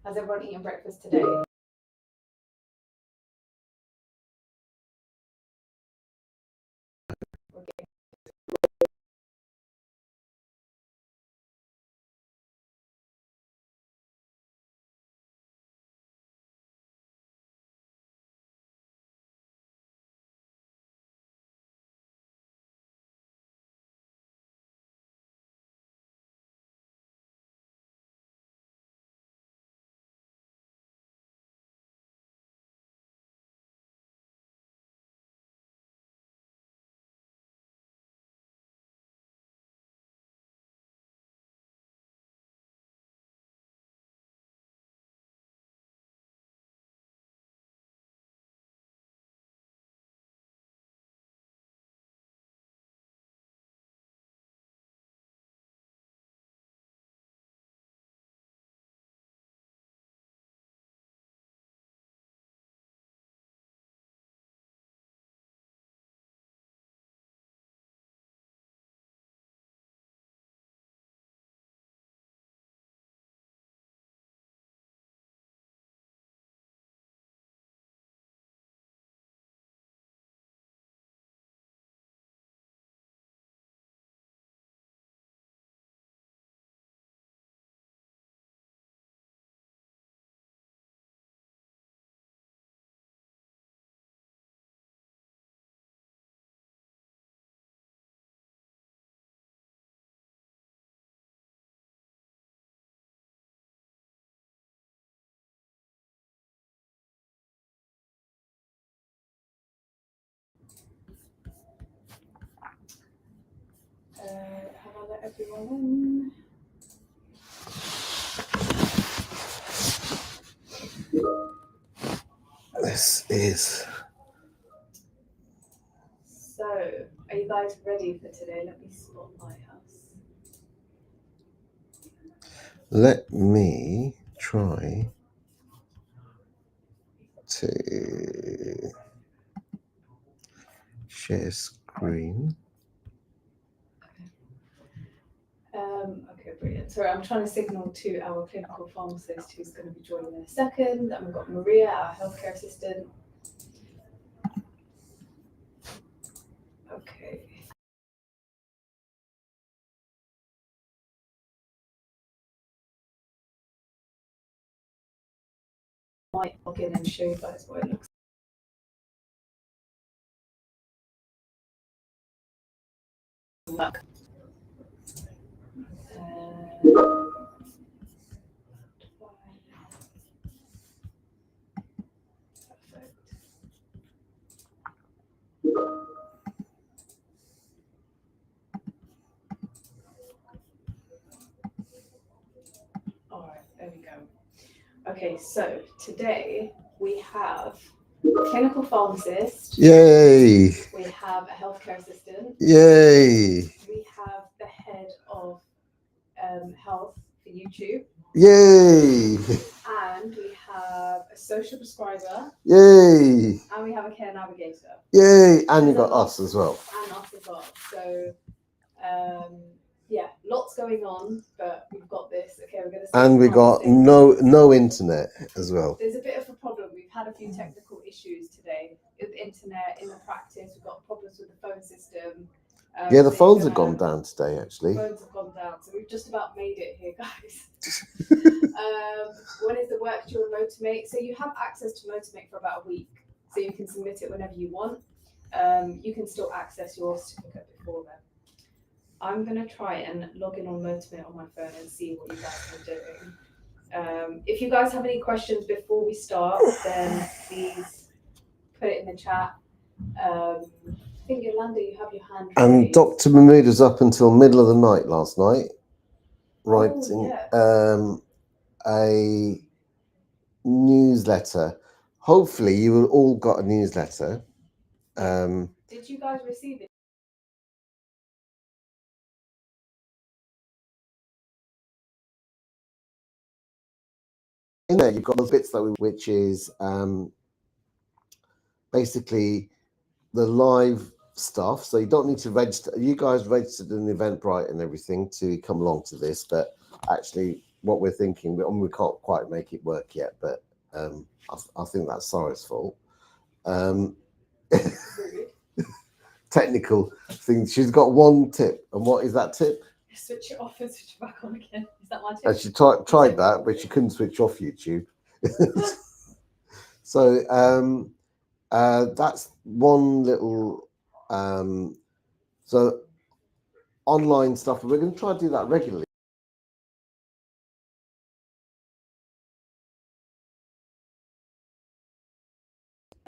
Has everyone eaten breakfast today? Okay. Have I let everyone in? This is. So, are you guys ready for today? Let me spotlight us. Let me try to share screen. Okay, brilliant. Sorry, I'm trying to signal to our clinical pharmacist who's going to be joining in a second. And we've got Maria, our healthcare assistant. Okay. I might log in and show you guys what it looks like. Perfect. All right, there we go. Okay, so today we have a clinical pharmacist. Yay! We have a healthcare assistant. Yay! We have the head of health for YouTube. Yay! And we have a social prescriber. Yay! And we have a care navigator. Yay! And you got us as well. And us as well. So, yeah, lots going on, but we've got this. Okay, we're going to. And we got no internet as well. There's a bit of a problem. We've had a few technical issues today with internet in the practice. We've got problems with the phone system. Yeah, the phones have gone down today, actually. Phones have gone down, so we've just about made it here, guys. One is the work during Motimate. So you have access to Motimate for about a week, so you can submit it whenever you want. You can still access your certificate before then. I'm going to try and log in on Motimate on my phone and see what you guys are doing. If you guys have any questions before we start, then please put it in the chat. I think Yolanda, you have your hand raised. And Dr. Mahmood was up until middle of the night last night, writing a newsletter. Hopefully, you will all got a newsletter. Did you guys receive it? In there, you've got those bits which is basically the live stuff. So you don't need to register. You guys registered in Eventbrite and everything to come along to this, but actually what we're thinking. We can't quite make it work yet, but I think that's Sarah's fault. Technical thing. She's got one tip, and what is that tip? Switch it off and switch it back on again. Is that my tip? And she tried that, but she couldn't switch off YouTube. So that's one little. So online stuff. We're going to try to do that regularly.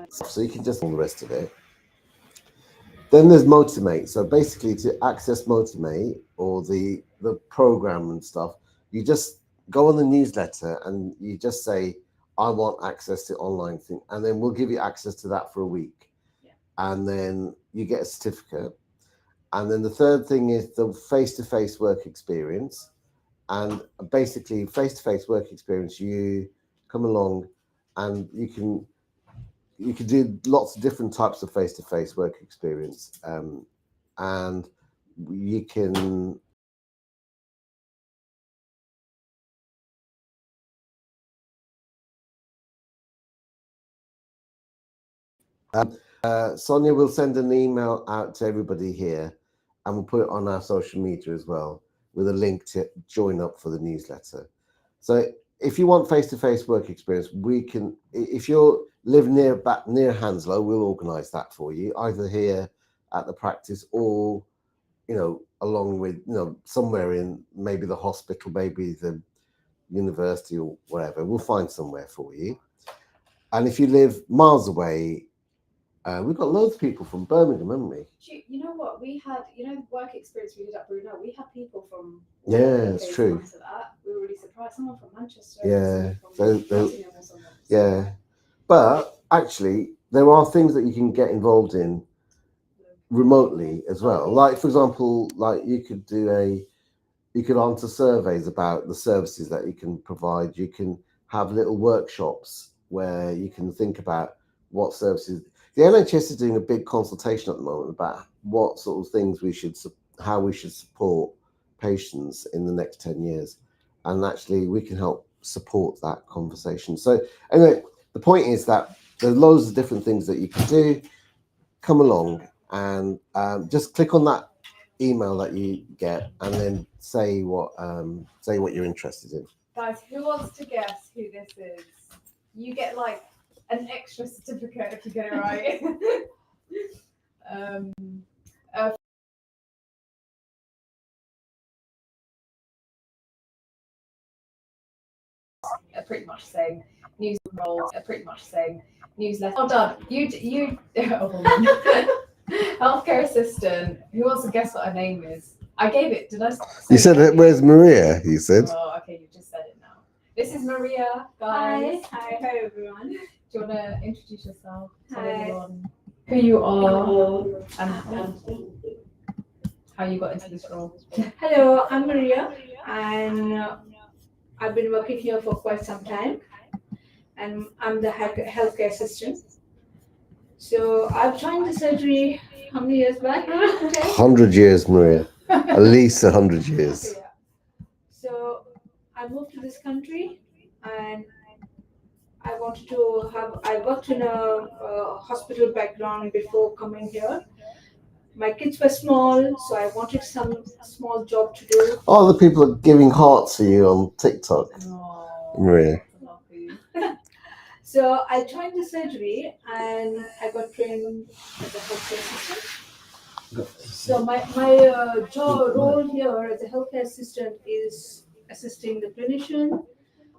So you can just all the rest of it. Then there's Motimate. So basically, to access Motimate or the program and stuff, you just go on the newsletter and you just say, I want access to online thing, and then we'll give you access to that for a week. Yeah. And then you get a certificate. And then the third thing is the face-to-face work experience. And basically, face-to-face work experience, you come along and you can do lots of different types of face-to-face work experience, and you can Sonia will send an email out to everybody here, and we'll put it on our social media as well with a link to join up for the newsletter. So if you want face-to-face work experience, we can. If you live near Hounslow, we'll organise that for you, either here at the practice or, along with, somewhere in maybe the hospital, maybe the university or whatever. We'll find somewhere for you. And if you live miles away, we've got loads of people from Birmingham, haven't we? You know what? We had, work experience we did at Brunel. We had people from. Yeah, it's true. To that. We were really surprised. Someone from Manchester. Yeah. From yeah. But actually, there are things that you can get involved in remotely as well. Like, for example, you could answer surveys about the services that you can provide. You can have little workshops where you can think about what services. The NHS is doing a big consultation at the moment about what sort of things how we should support patients in the next 10 years. And actually, we can help support that conversation. So anyway, the point is that there are loads of different things that you can do. Come along and just click on that email that you get, and then say what you're interested in. Guys, who wants to guess who this is? You get like an extra certificate if you get it right. Pretty much saying news roles. Pretty much saying newsletter. Oh, done. You. Healthcare assistant. Who wants to guess what her name is? I gave it. Did I? You said it. Where's Maria? You said. Oh, okay. You just said it now. This is Maria, guys. Hi, everyone. Do you want to introduce yourself? Tell everyone who you are and how you got into this role. Hello, I'm Maria, and I've been working here for quite some time, and I'm the healthcare assistant. So I've joined the surgery how many years back? 100 years, Maria. At least 100 years. Yeah. So I moved to this country, and I worked in a hospital background before coming here. My kids were small, so I wanted some small job to do. Oh, the people are giving hearts for you on TikTok. Oh, Maria. So I joined the surgery and I got trained as a healthcare assistant. So my job role here as a healthcare assistant is assisting the clinician.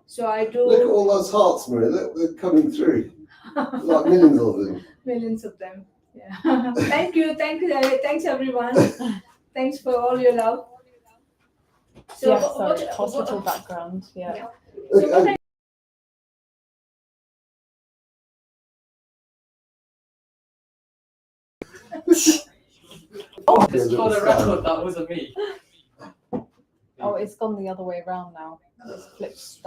So I do. Look at all those hearts, Maria. They're coming through. Like millions of them. Millions of them. Yeah. Thank you. Thanks everyone. Thanks for all your love. So hospital background. Yeah. So what Just for the record, that wasn't me. Oh, it's gone the other way around now. It's flipped.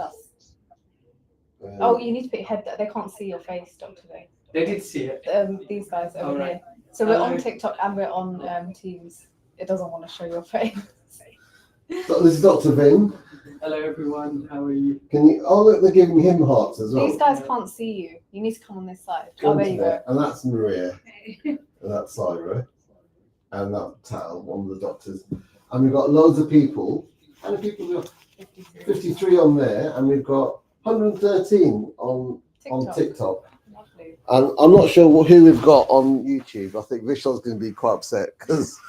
Oh, you need to put your head there. They can't see your face, Dr. Day. They did see it. These guys over right. here. So we're on TikTok and we're on Teams. It doesn't want to show your face. This is Dr. Vin. Hello everyone, how are you? Can you? Oh, look, they're giving him hearts as well. These guys can't see you. You need to come on this side. Come Oh, there to you go. there. And that's Maria, and that's Syra, and that's Tal, one of the doctors. And we've got loads of people. How many people we got? 53 on there, and we've got 113 on TikTok. Lovely. And I'm not sure who we've got on YouTube. I think Vishal's going to be quite upset because,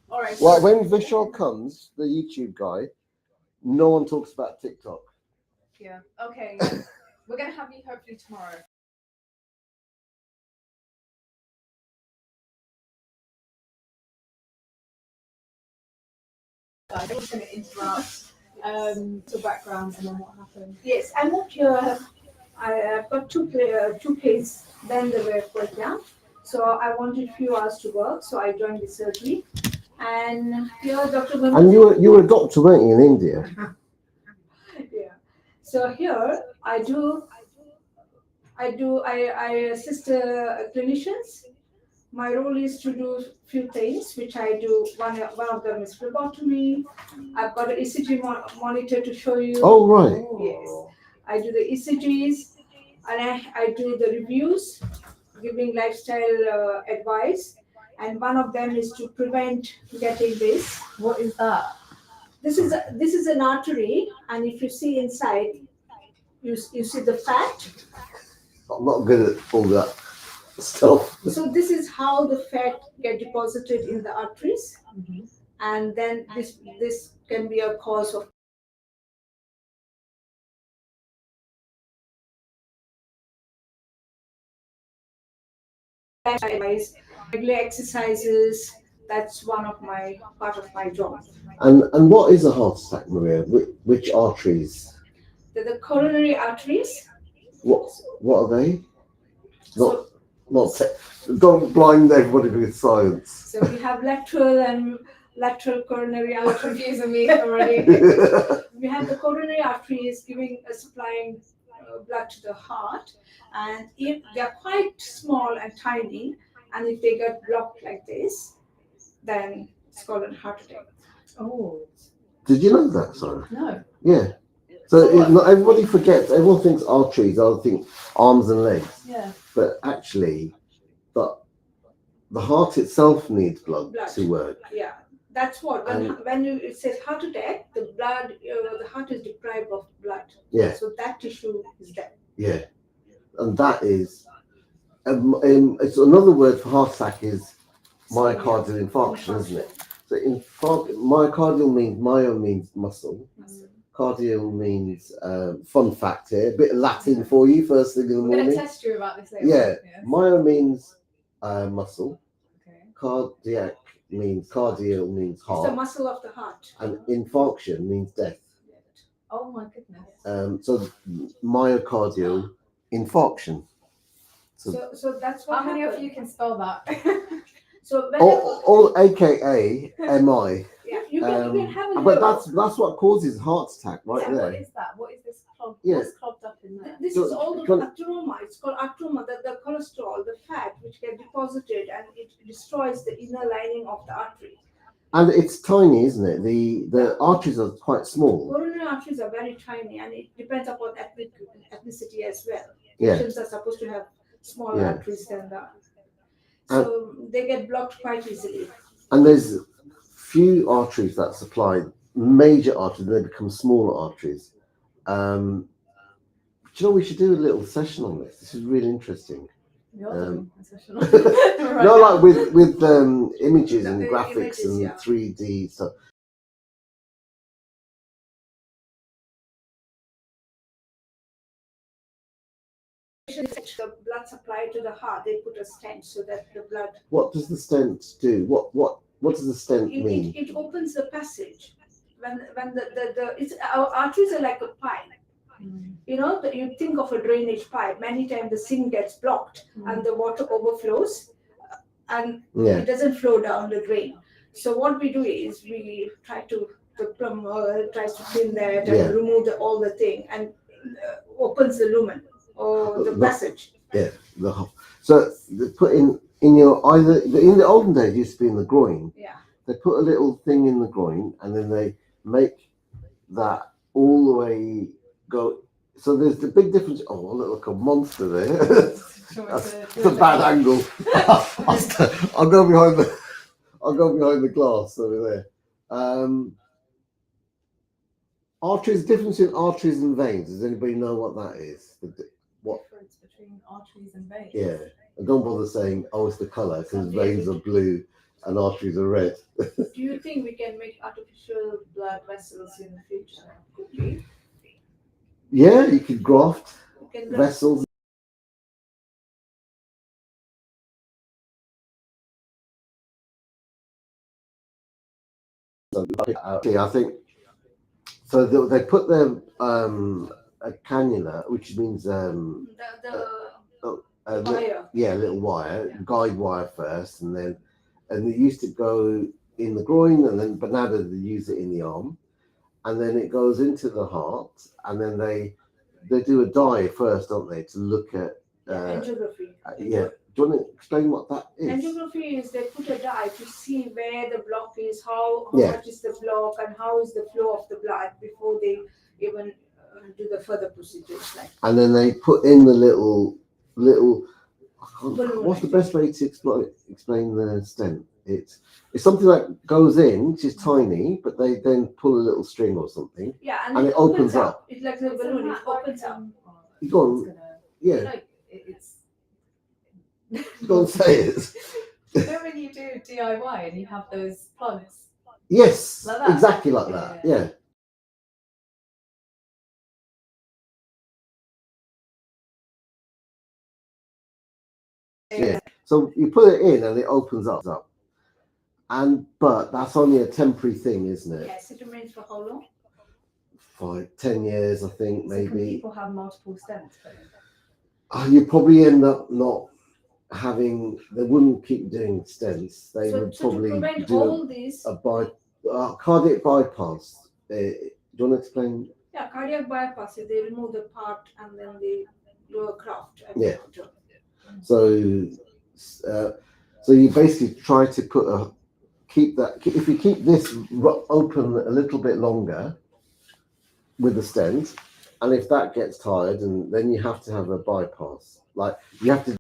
All right. well, when Vishal comes, the YouTube guy, no one talks about TikTok. Yeah. Okay. We're gonna have you hopefully tomorrow. I'm just gonna interrupt your background and then what happened. Yes, I moved here. I've got two kids. Then they were quite young, so I wanted few hours to work. So I joined the surgery, and here Dr. And you were a doctor, weren't you, in India? Yeah. So here I assist clinicians. My role is to do few things, which I do. One of them is phlebotomy. I've got an ECG monitor to show you. Oh, right. Yes. I do the ECGs, and I do the reviews, giving lifestyle advice. And one of them is to prevent getting this. What is that? This is an artery, and if you see inside, you see the fat. I'm not good at all that stuff. So this is how the fat get deposited in the arteries, and then this can be a cause of regular exercises. That's one of my part of my job. And what is a heart attack, Maria? Which arteries? The coronary arteries. What are they? Don't blind everybody with science. So we have lateral coronary You're arteries. confusing me already. We have the coronary arteries supplying blood to the heart, and if they are quite small and tiny, and if they get blocked like this, then it's called a heart attack. Oh Did you know that, Sarah? no. Yeah. So not everybody forgets. Everyone thinks arteries. I think arms and legs. Yeah. But actually, the heart itself needs blood to work. Yeah, that's what. When it says heart attack, the heart is deprived of blood. Yeah. So that tissue is dead. Yeah. And that is, it's another word for heart attack is myocardial infarction, isn't it? So myocardial means muscle. Cardio means fun fact here, a bit of Latin for you first thing in the We're morning. gonna test you about this later. Yeah. Myo means muscle. Okay. Cardiac means cardial means It's the heart, muscle of the heart. and infarction means death. Oh my goodness. So myocardial infarction. So that's what How many of happened. you can spell that? So All AKA MI. yeah, you can have a But look. that's what causes heart attack right What there. is that? What is this clogged? Yeah. What's clogged up in there? This So, is all the can- atroma. It's called atroma, the cholesterol, the fat which get deposited, and it destroys the inner lining of the artery. And it's tiny, isn't it? The arteries are quite small. Coronary arteries are very tiny, and it depends upon ethnicity as well. Yeah. Asians are supposed to have smaller Yeah. arteries than that. So they get blocked quite easily. And there's few arteries that supply major arteries, they become smaller arteries. Do you know, we should do a little session on this. This is really interesting. You're doing a session. No, like with images and The graphics images, and yeah. 3D stuff. The blood supply to the heart, they put a stent so that the blood. What does the stent do? What does the stent mean? It opens the passage. When our arteries are like a pipe. You know, you think of a drainage pipe. Many times the sink gets blocked and the water overflows, and it doesn't flow down the drain. So what we do is we try to, the plumber tries to clean that and remove all the thing and opens the lumen or the passage. Yeah, so they put in your either in the olden days it used to be in the groin. Yeah. They put a little thing in the groin and then they make that all the way go. So there's the big difference. Oh, look, a monster there. That's a bad angle. I'll go behind the. I'll go behind the glass over there. Arteries, difference in arteries and veins. Does anybody know what that is? What difference between arteries and veins? Yeah, and don't bother saying, "Oh, it's the color," because veins are blue and arteries are red. Do you think we can make artificial blood vessels in the future? Could we? Yeah, you could graft We can vessels. Actually, I think so. They put their a cannula, which means the wire. yeah, a little wire, guide wire first, and they used to go in the groin, and then but now they use it in the arm, and then it goes into the heart, and then they do a dye first, don't they, to look at angiography. yeah. Do you want to explain what that is? Angiography is they put a dye to see where the block is, how Yeah. much is the block, and how is the flow of the blood before they even do the further procedures. Like And then they put in the little. Balloon, What's the I best way to explain the stent? It's something that goes in, which is tiny, but they then pull a little string or something. yeah, And it opens up. It's like the balloon. It opens up. You go on, yeah, It's go and say it. you know when you do DIY and you have those plugs. Yes, Like that? exactly like that. Yeah. Yeah. So you put it in and it opens up. But that's only a temporary thing, isn't it? Yes, it remains for how long? 10 years, I think, So can maybe. people have multiple stents? You probably end up not having. They wouldn't keep doing stents. They would So to probably prevent do all these, a cardiac bypass. Do you want to explain? yeah, cardiac bypass. They remove the part and then they do a graft. Yeah. So you basically try to keep that. If you keep this open a little bit longer with the stent, and if that gets tired, and then you have to have a bypass. Like you have to.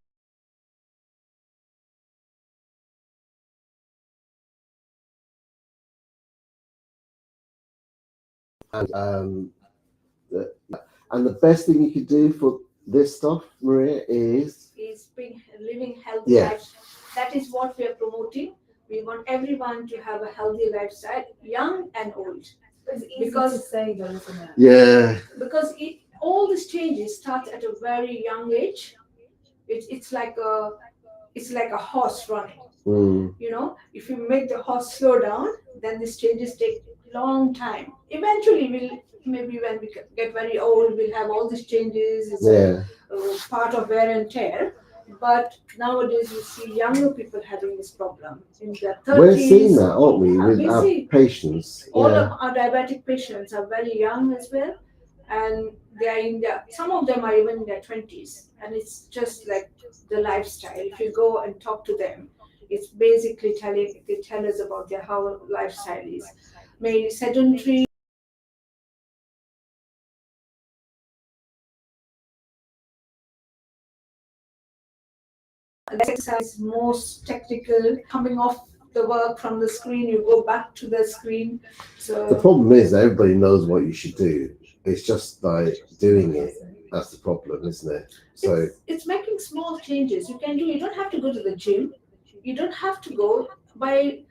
And the best thing you could do for this stuff, Maria, is living healthy life. That is what we are promoting. We want everyone to have a healthy lifestyle, young and old. It's easy to say though, isn't it? Yeah. Because all these changes start at a very young age. It's like a horse running. Mm. You know, if you make the horse slow down, then these changes take long time. Eventually, maybe when we get very old, we'll have all these changes. It's part of wear and tear. But nowadays, you see younger people having this problem in their 30s. We're seeing that, aren't we, with our patients? All of our diabetic patients are very young as well, and they are some of them are even in their 20s, and it's just like the lifestyle. If you go and talk to them, it's basically they tell us about their how lifestyle is. Maybe sedentary. Exercise most technical, coming off the work from the screen, you go back to the screen. So the problem is everybody knows what you should do. It's just like doing it. That's the problem, isn't it? So it's making small changes. You don't have to go to the gym. You don't have to go by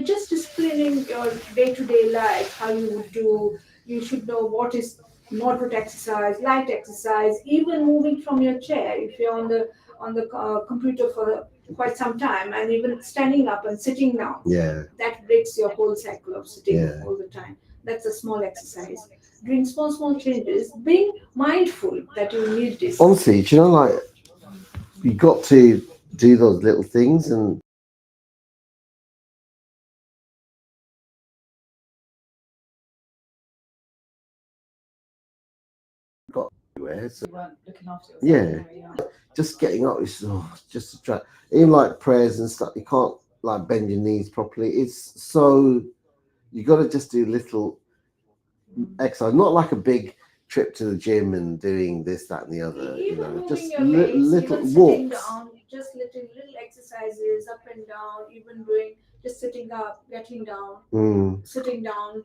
just disciplining your day-to-day life, how you would do. You should know what is moderate exercise, light exercise, even moving from your chair. If you're on the computer for quite some time, and even standing up and sitting down, that breaks your whole cycle of sitting all the time. That's a small exercise. Doing small changes, being mindful that you need this. Honestly, do you know, like you got to do those little things and. Got everywhere. So, You weren't looking after yourself. Yeah. Just getting up is just a drag. Even like prayers and stuff, you can't like bend your knees properly. It's so you got to just do little. exercise, not like a big trip to the gym and doing this, that, and the other. You Even know, moving just your legs, little even sitting walks. down, just little exercises up and down, even doing just sitting up, getting down, sitting down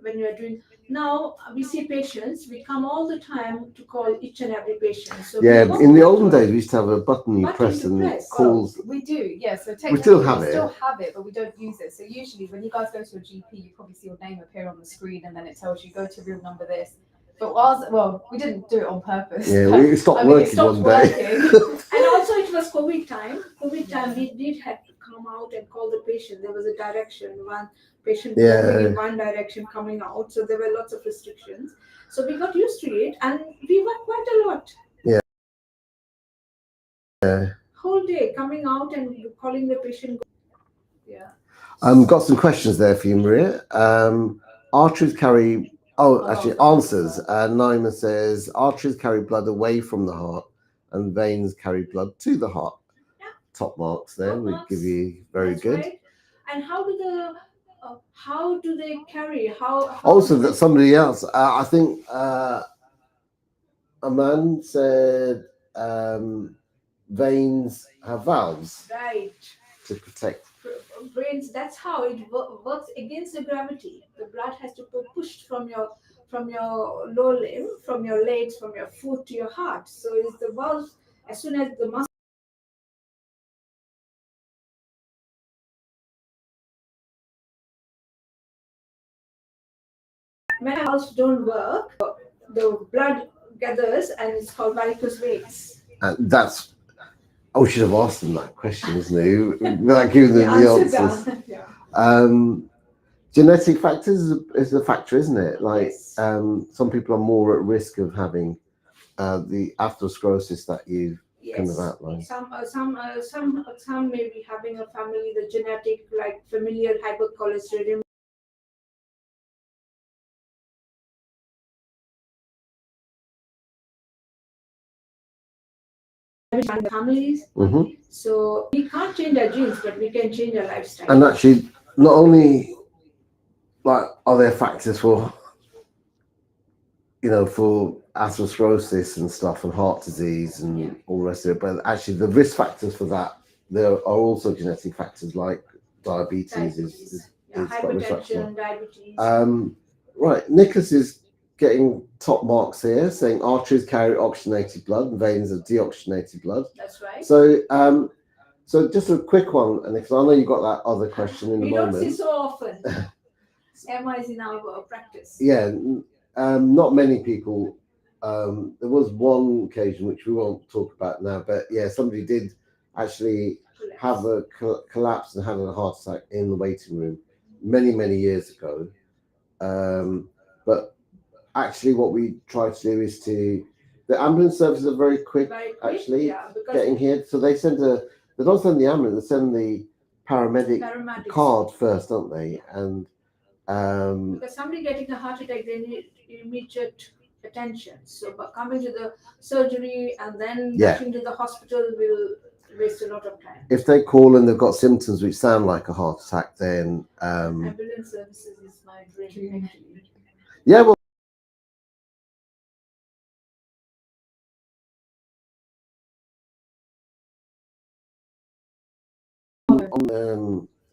when you're doing. Now we see patients, we come all the time to call each and every patient. So Yeah, in the olden days, we used to have a button you press and it calls. We do, yeah. So technically, We still have it, but we don't use it. So usually, when you guys go to a GP, you probably see your name appear on the screen, and then it tells you go to room number this. But we didn't do it on purpose. Yeah, we stopped working one day. And also, it was COVID time. We did have to come out and call the patient. There was a direction, one patient going in one direction, coming out. So there were lots of restrictions. So we got used to it, and we worked quite a lot. Yeah. Whole day coming out and calling the patient. Yeah. Got some questions there for you, Maria. Arteries carry. Actually, answers. Naima says arteries carry blood away from the heart, and veins carry blood to the heart. Yeah. Top marks there. Top We marks. give you very That's good. Right. And how do they carry? How Also, that somebody else. I think a man said veins have valves. Right. To protect. Brains, that's how it works against the gravity. The blood has to be pushed from your lower limb, from your legs, from your foot to your heart. So it's the valves. As soon as the muscle valves don't work, the blood gathers and it's called varicose veins. And that's. We should have asked them that question, isn't it? Without giving them the answers. Yeah. Genetic factors is a factor, isn't it? Like Yes. some people are more at risk of having the atherosclerosis that you kind of outlined. Some may be having a family, the genetic, like familial hypercholesterolemia. Families. So we can't change our genes, but we can change our lifestyle. And actually, not only like are there factors for for atherosclerosis and stuff and heart disease and all the rest of it, but actually the risk factors for that, there are also genetic factors like diabetes. Is hypertension, diabetes. Right, Nicholas is getting top marks here, saying arteries carry oxygenated blood and veins are deoxygenated blood. That's right. So just a quick one, and because I know you got that other question in a moment. We don't see so often. Emma is in our practice. Yeah, not many people. There was one occasion which we won't talk about now, but yeah, somebody did actually have a collapse and had a heart attack in the waiting room many years ago. But actually, what we try to do is the ambulance services are very quick actually getting here. So they don't send the ambulance, they send the paramedic card first, don't they? And because somebody getting a heart attack, they need immediate attention. So but coming to the surgery and then rushing to the hospital will waste a lot of time. If they call and they've got symptoms which sound like a heart attack, then ambulance services is my dream actually. Yeah, well,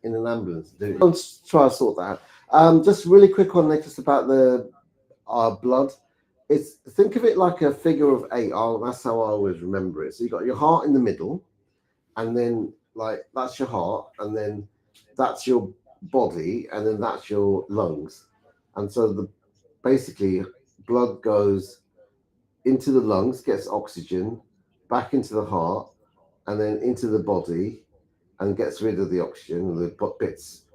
in an ambulance. Let's try to sort that out. Just really quick on Nicholas about the blood. Think of it like a figure of 8. That's how I always remember it. So you got your heart in the middle, and then like that's your heart, and then that's your body, and then that's your lungs. And so basically blood goes into the lungs, gets oxygen, back into the heart, and then into the body, and gets rid of the oxygen. And the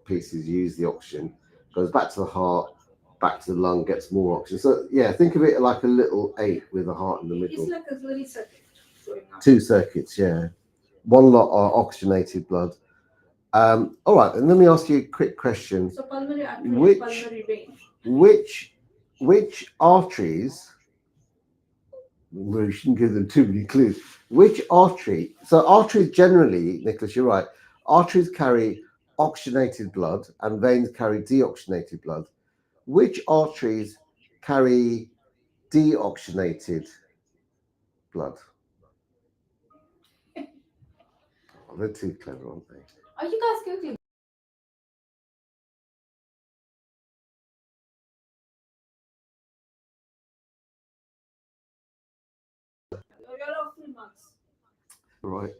pieces use the oxygen, goes back to the heart, back to the lung, gets more oxygen. So yeah, think of it like a little 8 with a heart in the middle. It's like a little circuit. 2 circuits, yeah. One lot are oxygenated blood. All right, and let me ask you a quick question. So pulmonary artery, pulmonary vein. Which arteries? We shouldn't give them too many clues. Which artery? So arteries generally, Nicholas, you're right. Arteries carry oxygenated blood, and veins carry deoxygenated blood. which arteries carry deoxygenated blood? Oh, they're too clever, aren't they? Are you guys Googling? You're off 3 months. Right.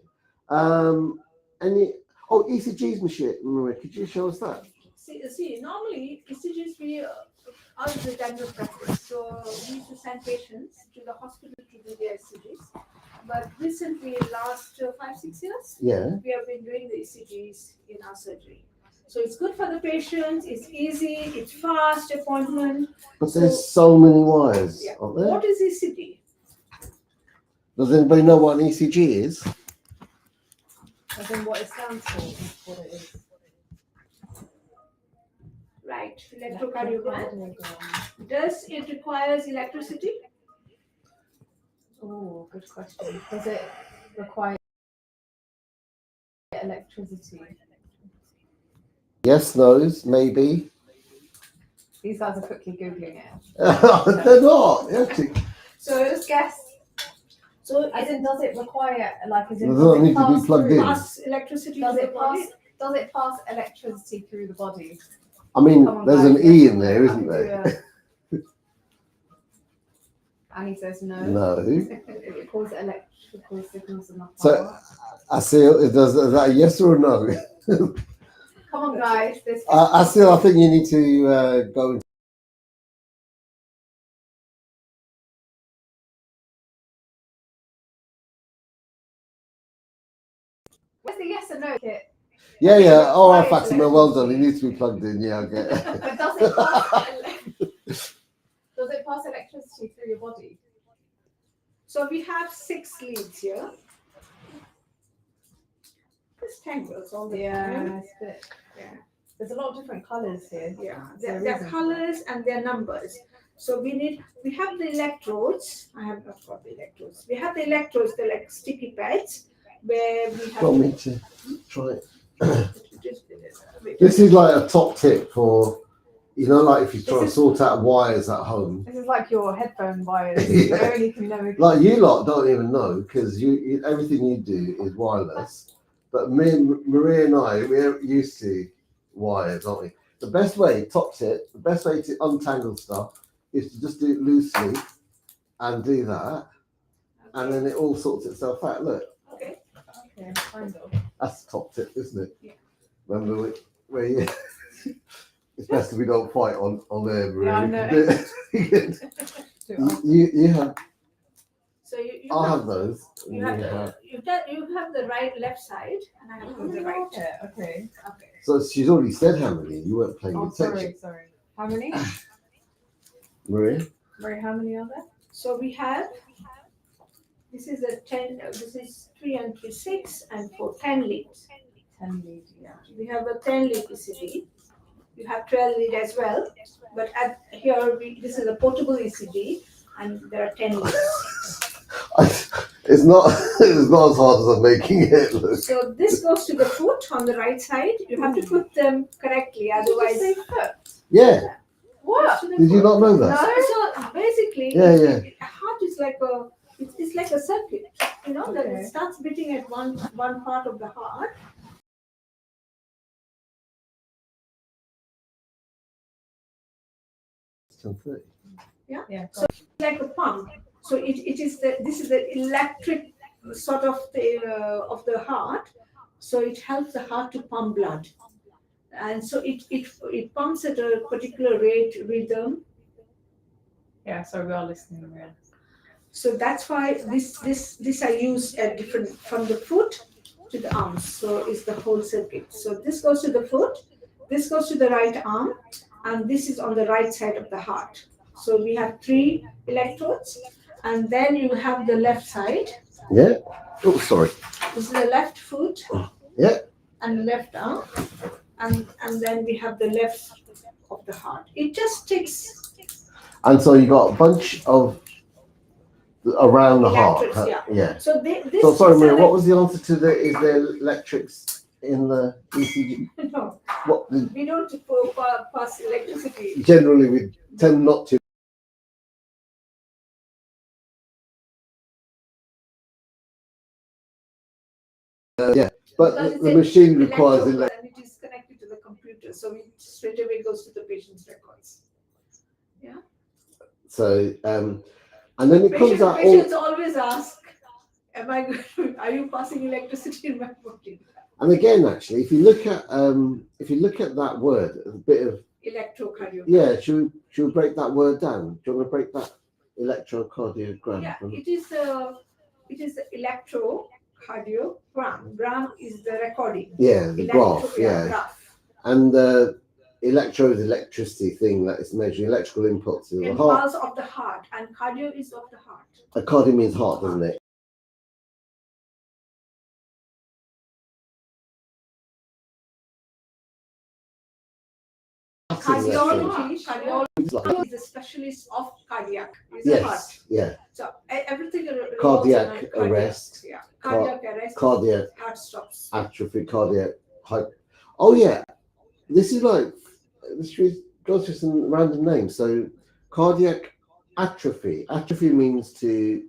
Any? Oh, ECG's machine. Maria, could you show us that? See, normally ECGs we are the general practice, so we used to send patients to the hospital to do their ECGs. But recently, last 5-6 years, Yeah. we have been doing the ECGs in our surgery. So it's good for the patients. It's easy. It's fast appointment. But there's so many wires, Yeah. aren't there? What is ECG? Does anybody know what an ECG is? As in what it stands for, what it is. Right, electrocardiogram. Does it requires electricity? Oh, good question. Does it require electricity? Yes, no's, maybe. These guys are quickly Googling it. They're not. You have to- So let's guess. So As in, does it require, like, as It in, doesn't does need it to be pass plugged through? in. pass electricity Does to the it body? pass? Does it pass electricity through the body? I mean, Come on, there's guys, an E yes in or there, no? isn't I can there? do Annie says no. No. It causes electrical signals in the heart. So I see. Is that a yes or a no? Come on, guys. This. I think you need to go. Into Where's the yes or no kit? Yeah, yeah. All right, Requires Fatima. Well done. It electricity. needs to be plugged in. Yeah, okay. But does it pass? Does it pass electricity through your body? So we have 6 leads here. This tangles all the time. It's a bit. Yeah. There's a lot of different colours here. Yeah, Is there a they're reason for colors and they're numbers. So we have the electrodes. I have not got the electrodes. We have the electrodes, they're like sticky pads, where we have. Want me to try it? Just- This is like a top tip for, like if you're trying to This is- sort out wires at home. This is like your headphone wires. Yeah. You only can know. Like you lot don't even know because everything you do is wireless. But Maria and I, we're used to wires, aren't we? The best way, top tip, the best way to untangle stuff is to just do it loosely and do that, and then it all sorts itself out. Look, Okay. Okay, kind of. that's the top tip, isn't it? Yeah. Remember where you. It's best if we don't fight on there, Maria. Yeah, I know. you have. So you I'll have, have those. you have the left side, and I have the right. Okay. Okay. So she's already said how many. You weren't paying Oh, attention, sorry. How many? Maria. Marie, how many are there? So we have. This is a 10. This is 3 and 3, 6, and 4, 10 leads. 10 leads, yeah. We have a 10 lead ECG. You have 12 lead as well, but here this is a portable ECG, and there are 10 leads. It's not as hard as I'm making it look. So this goes to the foot on the right side. You have to put them correctly, otherwise. Did you say foot? Yeah. What? To the Did you foot. not know that? So basically, Yeah. a heart is like it's like a circuit. That Okay. it starts beating at one part of the heart. Yeah. Like a pump. So this is the electric sort of the heart. So it helps the heart to pump blood, and so it pumps at a particular rhythm. Yeah, so we are listening, Maria. So that's why this I use at different from the foot to the arms. So it's the whole circuit. So this goes to the foot, this goes to the right arm, and this is on the right side of the heart. So we have 3 electrodes, and then you have the left side. Yeah. Oh, sorry. This is the left foot. Yeah. And left arm, and then we have the left of the heart. It just takes. And so you got a bunch of around the heart. Electrics, Yeah. So this. So sorry, Maria. is What was the answer to is there electrics in the ECG? No, What we don't pass electricity. generally we tend not to. Yeah, but Because it's the a machine requires electro, and it is connected to the computer, so it straight away goes to the patient's records. so and then it comes out all. Patients always ask, "Am I good? Are you passing electricity in my body?" And again, actually, if you look at that word, a bit of Electrocardiogram. yeah, should we break that word down? Do you want to break that electrocardiogram? Yeah, it is the electrocardiogram. Gram is the recording. Yeah, the graph. Yeah, graph. and electro is electricity thing that is measuring electrical inputs in the heart. Pulse of the heart, and cardio is of the heart. Cardio means heart, doesn't it? Cardiology is a specialist of cardiac. Yes, yeah. So everything Cardiac arrest. Yeah, cardiac arrest. Cardiac heart stops. atrophy, cardiac hype. Oh yeah, this is like this goes through some random names. So cardiac atrophy. Atrophy means to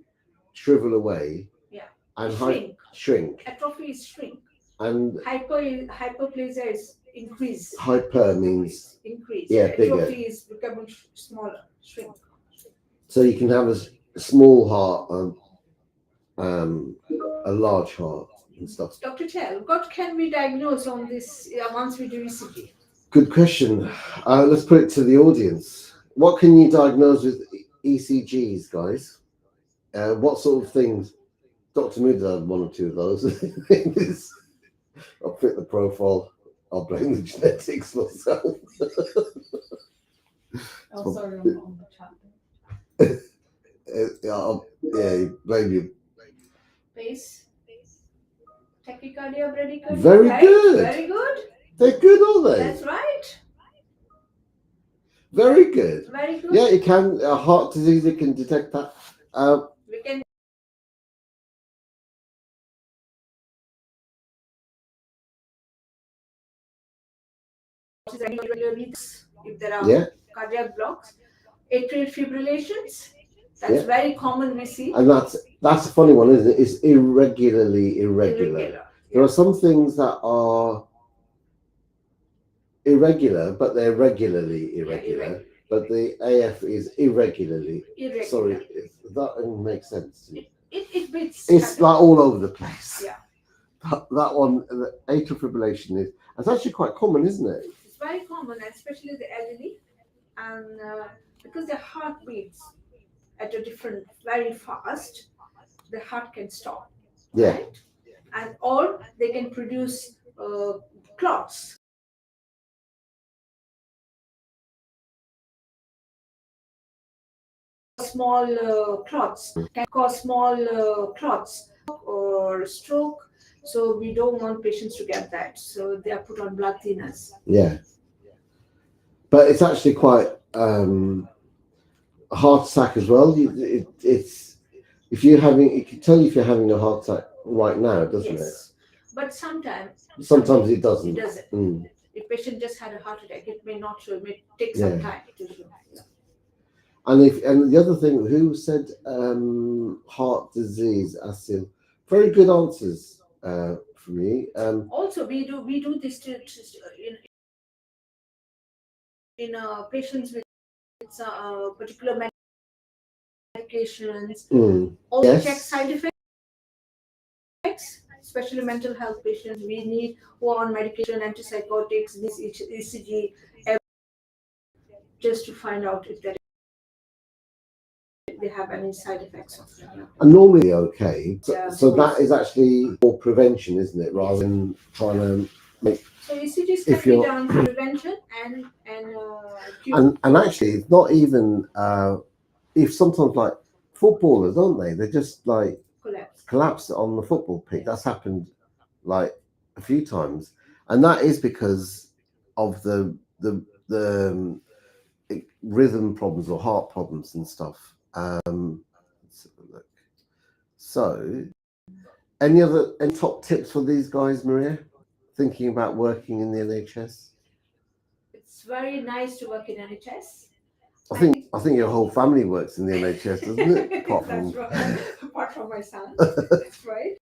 shrivel away. Yeah. And shrink. Atrophy is shrink. And hyperplasia is increase. Hyper means increase. Yeah, bigger. Atrophy is becoming smaller, shrink. So you can have a small heart and a large heart and stuff. Dr. Chell, what can we diagnose on this once we do ECG? Good question. Let's put it to the audience. What can you diagnose with ECGs, guys? What sort of things? Dr. Mood had one or two of those. I'll fit the profile. I'll blame the genetics myself. Oh, sorry, I'm not on the chat. Yeah, blame you. Pace. Tachycardia, bradycardia. Very good. Very good. They're good, aren't they? That's right. Very good. Very good. Yeah, it can. Heart disease, it can detect that. We can. If there are cardiac blocks, atrial fibrillations, that's very common we see. And that's a funny one, isn't it? It's irregularly irregular. There are some things that are irregular, but they're regularly irregular. But the AF is irregularly. Sorry, that makes sense. It beats. It's like all over the place. Yeah. That one, the atrial fibrillation it's actually quite common, isn't it? It's very common, especially the elderly, and because their heart beats at a different, very fast, the heart can stop. Yeah. Right? And or they can produce clots. Small clots can cause small clots or stroke. So we don't want patients to get that. So they are put on blood thinners. Yeah. But it's actually quite a heart attack as well. It's if you're having, it can tell you if you're having a heart attack right now, doesn't it? But sometimes it doesn't. It doesn't. Mm. If patient just had a heart attack, it may not show. It may take some time to show. And the other thing, who said heart disease, Asil? Very good answers for me. Also, we do this in patients with particular medications. Also check side effects, especially mental health patients. We need who are on medication, antipsychotics, this ECG, just to find out if they have any side effects of them. And normally okay. So that is actually more prevention, isn't it? Rather than trying to make. So ECGs can be done prevention and cure. And actually, it's not even if sometimes like footballers, aren't they? They just like collapse on the football pitch. That's happened like a few times, and that is because of the rhythm problems or heart problems and stuff. Let's have a look. So, any top tips for these guys, Maria? thinking about working in the NHS? It's very nice to work in NHS. I think your whole family works in the NHS, doesn't it? Apart That's from right. Apart from my son. That's right.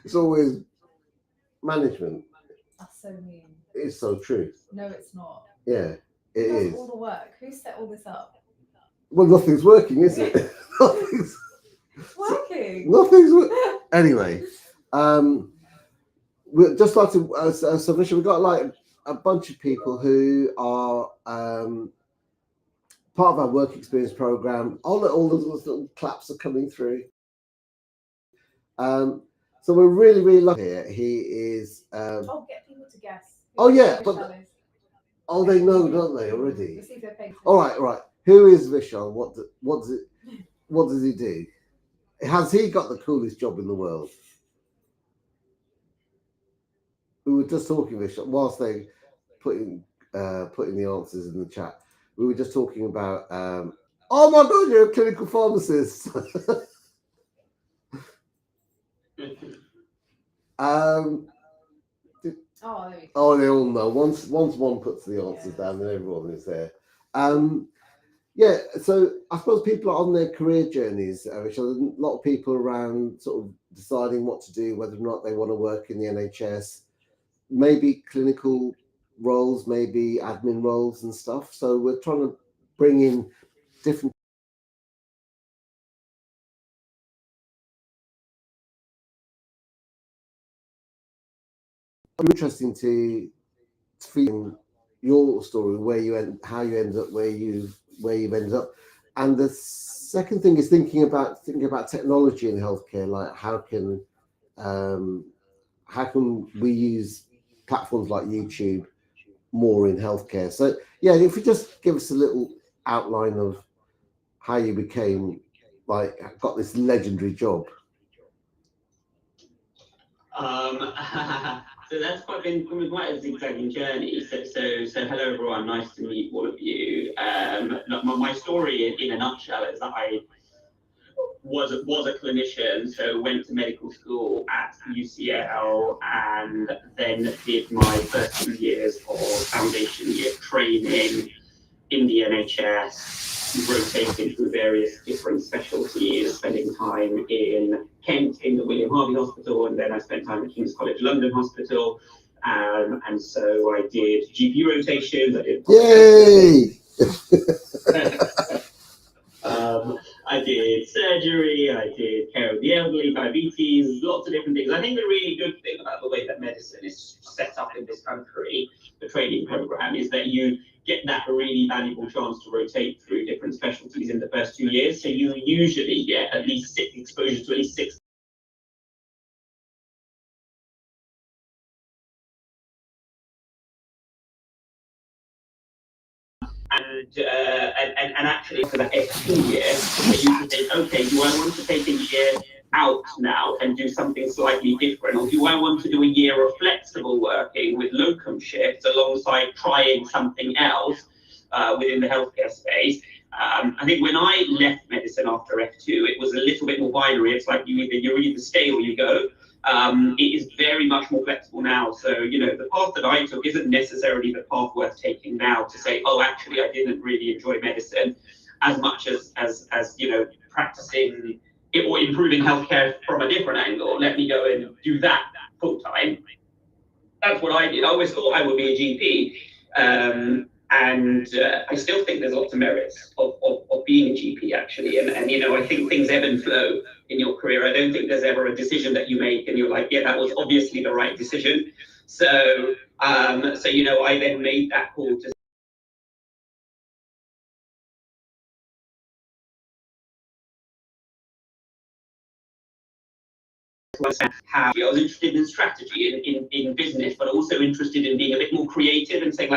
It's always management. That's so mean. It's so true. No, it's not. Yeah, it Who does is. all the work? Who set all this up? Well, nothing's working, is it? nothing's, It's working. nothing's working. Anyway, we'd just like to, so Visha, we've got like a bunch of people who are part of our work experience program. All those little claps are coming through. So we're really, really lucky here. He is. Oh, get people to guess. Oh yeah, Vishal but is. oh, they know, don't they already? Let's see if they're paid. All right. Who is Vishal? What does he do? Has he got the coolest job in the world? We were just talking, Vishal, whilst they putting the answers in the chat. We were just talking about. Oh my God, you're a clinical pharmacist. Oh, there we go. Oh, they all know. Once one puts the answers down, then everyone is there. Yeah, so I suppose people are on their career journeys, which are a lot of people around sort of deciding what to do, whether or not they want to work in the NHS, maybe clinical roles, maybe admin roles and stuff. So we're trying to bring in different. Interesting to feel your story, how you ended up where you've ended up, and the second thing is thinking about technology in healthcare, like how can we use platforms like YouTube more in healthcare. So yeah, if you just give us a little outline of how you became got this legendary job. So that's been quite a zigzagging journey. So hello everyone, nice to meet all of you. My story in a nutshell is that I was a clinician, so went to medical school at UCL and then did my first 2 years of foundation year training in the NHS, rotating through various different specialties, spending time in Kent in the William Harvey Hospital, and then I spent time at King's College London Hospital. And so I did GP rotations, I did I did surgery, I did care of the elderly, diabetes, lots of different things. I think the really good thing about the way that medicine is set up in this country, the training program, is that you get that really valuable chance to rotate through different specialties in the first 2 years. So you usually get at least 6 exposure to at least 6. And actually for that extra year, you can think, okay, do I want to take a year out now and do something slightly different, or do I want to do a year of flexible working with locum shifts alongside trying something else within the healthcare space? I think when I left medicine after F2, it was a little bit more binary. It's like you either stay or you go. It is very much more flexible now. So, the path that I took isn't necessarily the path worth taking now to say, oh, actually, I didn't really enjoy medicine as much as practicing it or improving healthcare from a different angle. Let me go and do that full time. That's what I did. I always thought I would be a GP. And I still think there's lots of merits of being a GP, actually. And I think things ebb and flow in your career. I don't think there's ever a decision that you make and you're like, yeah, that was obviously the right decision. So I then made that call to how I was interested in strategy in business, but also interested in being a bit more creative and saying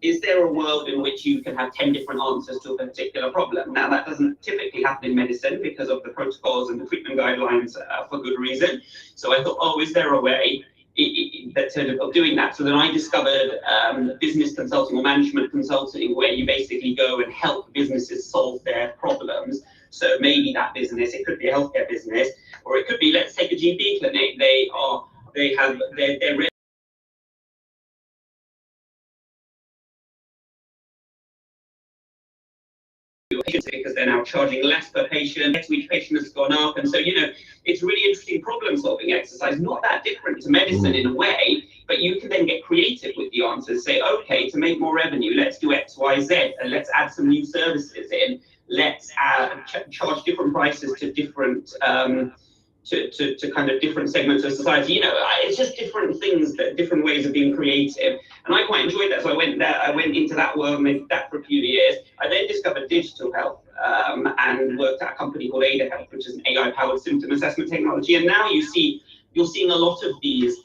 is there a world in which you can have 10 different answers to a particular problem? Now that doesn't typically happen in medicine because of the protocols and the treatment guidelines for good reason. So I thought, is there a way of doing that? So then I discovered business consulting or management consulting, where you basically go and help businesses solve their problems. So maybe that business, it could be a healthcare business, or it could be, let's take a GP clinic. They're ready because they're now charging less per patient, each patient has gone up. And so, it's really interesting problem solving exercise, not that different to medicine in a way, but you can then get creative with the answers, say, okay, to make more revenue, let's do X, Y, Z, and let's add some new services in. Let's charge different prices to different to kind of different segments of society. It's just different things, different ways of being creative. And I quite enjoyed that. So I went into that world and did that for a few years. I then discovered digital health and worked at a company called Ada Health, which is an AI-powered symptom assessment technology. And now you're seeing a lot of these,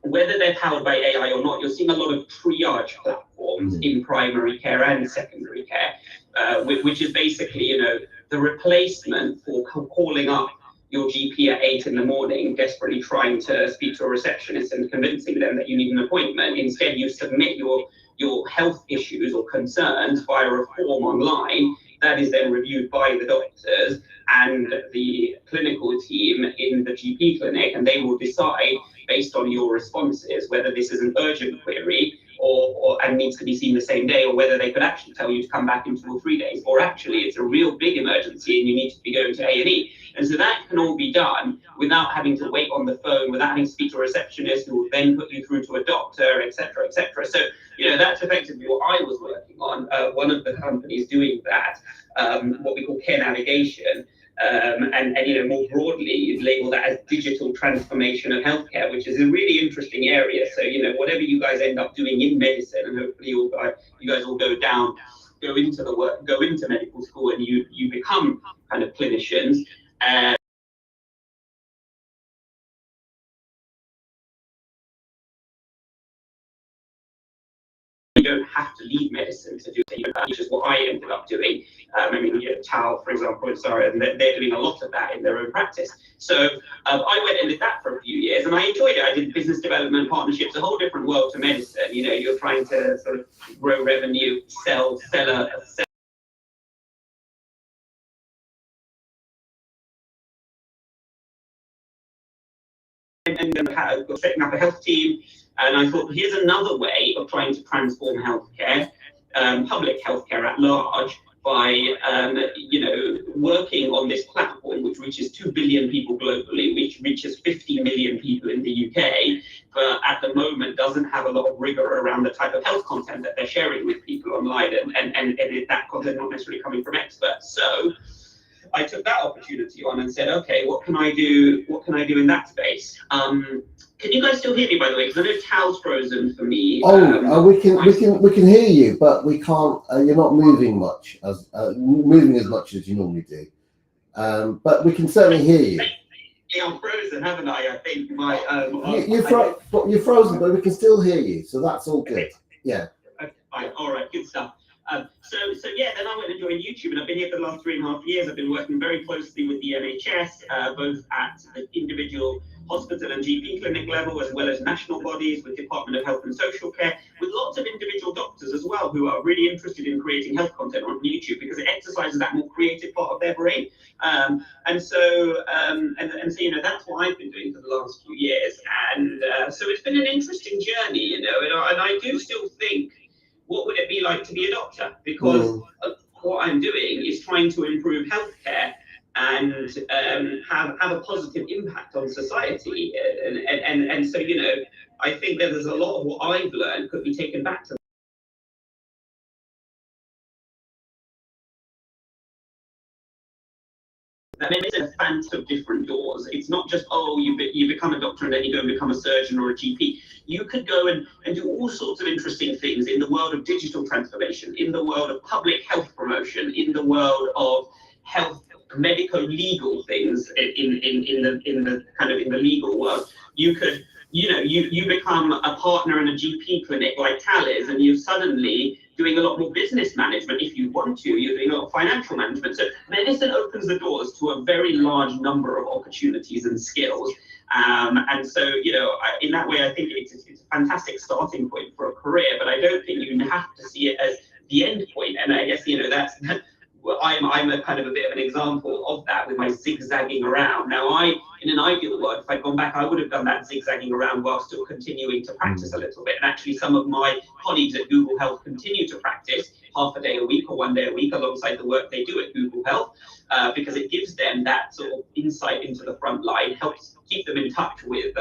whether they're powered by AI or not, you're seeing a lot of triage platforms in primary care and secondary care, which is basically, the replacement for calling up your GP at 8 in the morning, desperately trying to speak to a receptionist and convincing them that you need an appointment. Instead, you submit your health issues or concerns via a form online that is then reviewed by the doctors and the clinical team in the GP clinic, and they will decide based on your responses whether this is an urgent query and needs to be seen the same day, or whether they could actually tell you to come back in 2 or 3 days, or actually it's a real big emergency and you need to be going to A&E. And so that can all be done without having to wait on the phone, without having to speak to a receptionist who will then put you through to a doctor, etc., etc. So, that's effectively what I was working on. One of the companies doing that, what we call care navigation, and more broadly, you'd label that as digital transformation of healthcare, which is a really interesting area. So, whatever you guys end up doing in medicine, and hopefully you guys will go into medical school, and you become kind of clinicians. You don't have to leave medicine to do that, which is what I ended up doing. Tal, for example, and they're doing a lot of that in their own practice. So I went and did that for a few years, and I enjoyed it. I did business development, partnerships, a whole different world to medicine. You're trying to sort of grow revenue, sell. And then setting up a health team. And I thought, here's another way of trying to transform healthcare, public healthcare at large, by working on this platform, which reaches 2 billion people globally, which reaches 50 million people in the UK, but at the moment doesn't have a lot of rigor around the type of health content that they're sharing with people online, and that content not necessarily coming from experts. So I took that opportunity on and said, okay, what can I do? What can I do in that space? Can you guys still hear me, by the way? Because I know Tal's frozen for me. We can hear you, but we can't. You're not moving much as much as you normally do. But we can certainly hear you. Yeah, I'm frozen, haven't I? I think my you're frozen, but we can still hear you, so that's all good. Yeah. Okay, fine. All right, good stuff. So yeah, then I went and joined YouTube, and I've been here for the last 3.5 years. I've been working very closely with the NHS, both at the individual hospital and GP clinic level, as well as national bodies, with Department of Health and Social Care, with lots of individual doctors as well, who are really interested in creating health content on YouTube, because it exercises that more creative part of their brain. So that's what I've been doing for the last few years. And so it's been an interesting journey, and I do still think, what would it be like to be a doctor? Because what I'm doing is trying to improve healthcare and have a positive impact on society. And so, I think that there's a lot of what I've learned could be taken back to that. There's a fantasy of different doors. It's not just, you become a doctor and then you go and become a surgeon or a GP. You could go and do all sorts of interesting things in the world of digital transformation, in the world of public health promotion, in the world of health, medico-legal things, in the legal world. You could, you become a partner in a GP clinic like Tal is, and you're suddenly doing a lot more business management. If you want to, you're doing a lot of financial management. So medicine opens the doors to a very large number of opportunities and skills. And so, in that way, I think it's a fantastic starting point for a career, but I don't think you have to see it as the end point. And I guess, that's I'm a kind of a bit of an example of that with my zigzagging around. Now, in an ideal world, if I'd gone back, I would have done that zigzagging around while still continuing to practice a little bit. And actually, some of my colleagues at Google Health continue to practice half a day a week or 1 day a week alongside the work they do at Google Health, because it gives them that sort of insight into the front line, helps keep them in touch with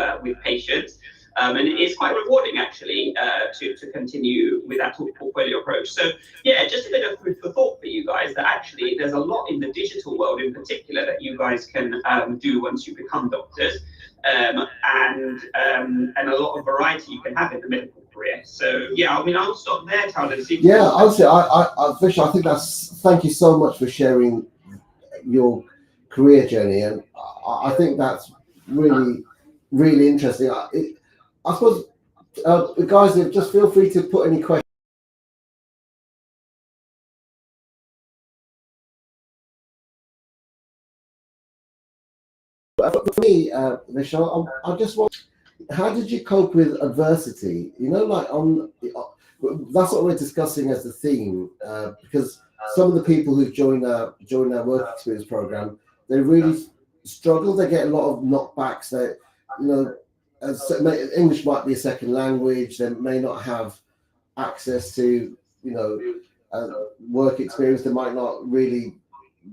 patients. And it is quite rewarding, actually, to continue with that portfolio approach. So, yeah, just a bit of food for thought for you guys, that actually there's a lot in the digital world in particular that you guys can do once you become doctors, and a lot of variety you can have in the medical career. So, yeah, I mean, I'll stop there, Tal. Yeah, honestly, Vish, I think thank you so much for sharing your career journey. And I think that's really, really interesting. I suppose, guys, just feel free to put any questions. For me, Michelle, I just want, how did you cope with adversity? You know, like that's what we're discussing as the theme, because some of the people who've joined our work experience program, they really struggle. They get a lot of knockbacks. That, you know, English might be a second language. They may not have access to, you know, work experience. They might not really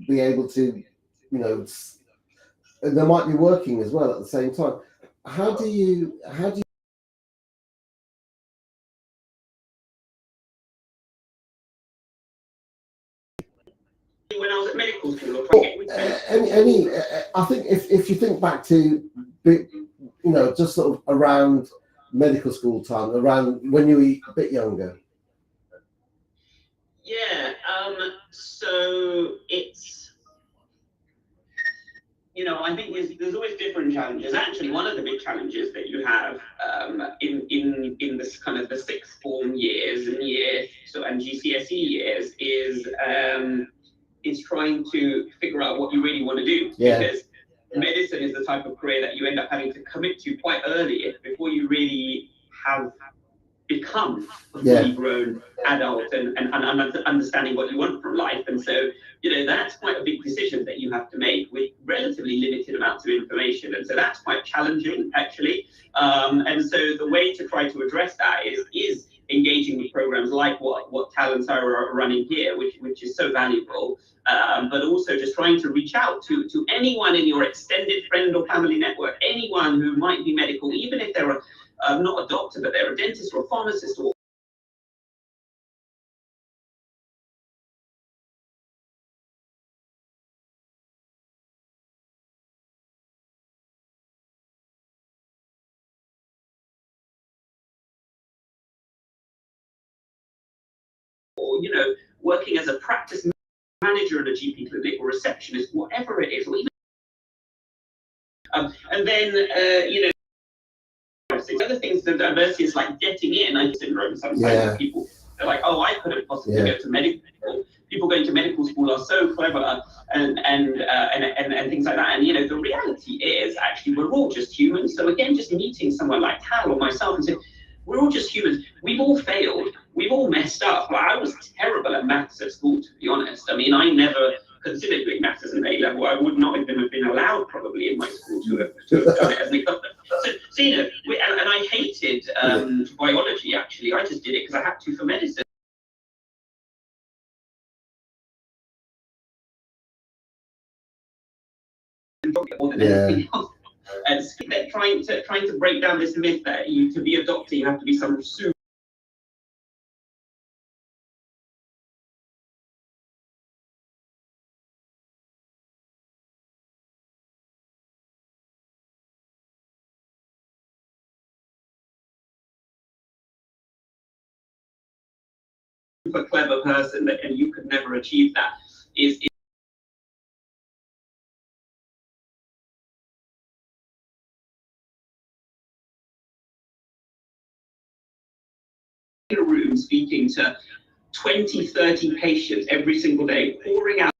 be able to, you know, and they might be working as well at the same time. How do you when I was at medical school, I think if you think back to, you know, just sort of around medical school time, around when you were a bit younger. Yeah, so it's, you know, I think there's always different challenges. Actually, one of the big challenges that you have in this kind of the sixth form years and GCSE years is trying to figure out what you really want to do. Yeah. Because medicine is the type of career that you end up having to commit to quite early before you really have become a fully grown adult and understanding what you want from life. And so, you know, that's quite a big decision that you have to make with relatively limited amounts of information. And so that's quite challenging, actually. And so the way to try to address that is engaging with programs like what Tal and Sarah are running here, which is so valuable. But also just trying to reach out to anyone in your extended friend or family network, anyone who might be medical, even if they're not a doctor, but they're a dentist or a pharmacist or you know, working as a practice manager at a GP clinic or receptionist, whatever it is, or even and then you know, other things, the diversity is like getting in. I syndrome sometimes people they're like, oh, I couldn't possibly go to medical school. People going to medical school are so clever and things like that. And you know, the reality is actually we're all just humans. So again, just meeting someone like Tal or myself and saying, we're all just humans. We've all failed. We've all messed up. Like, I was terrible at maths at school, to be honest. I mean, I never considered doing maths as an A level. I would not even have been allowed probably in my school to have done it as an example. So you know, and I hated biology actually. I just did it because I had to for medicine. More than anything else. And trying to break down this myth that to be a doctor you have to be some super clever person and you could never achieve that is in a room speaking to 20, 30 patients every single day, pouring out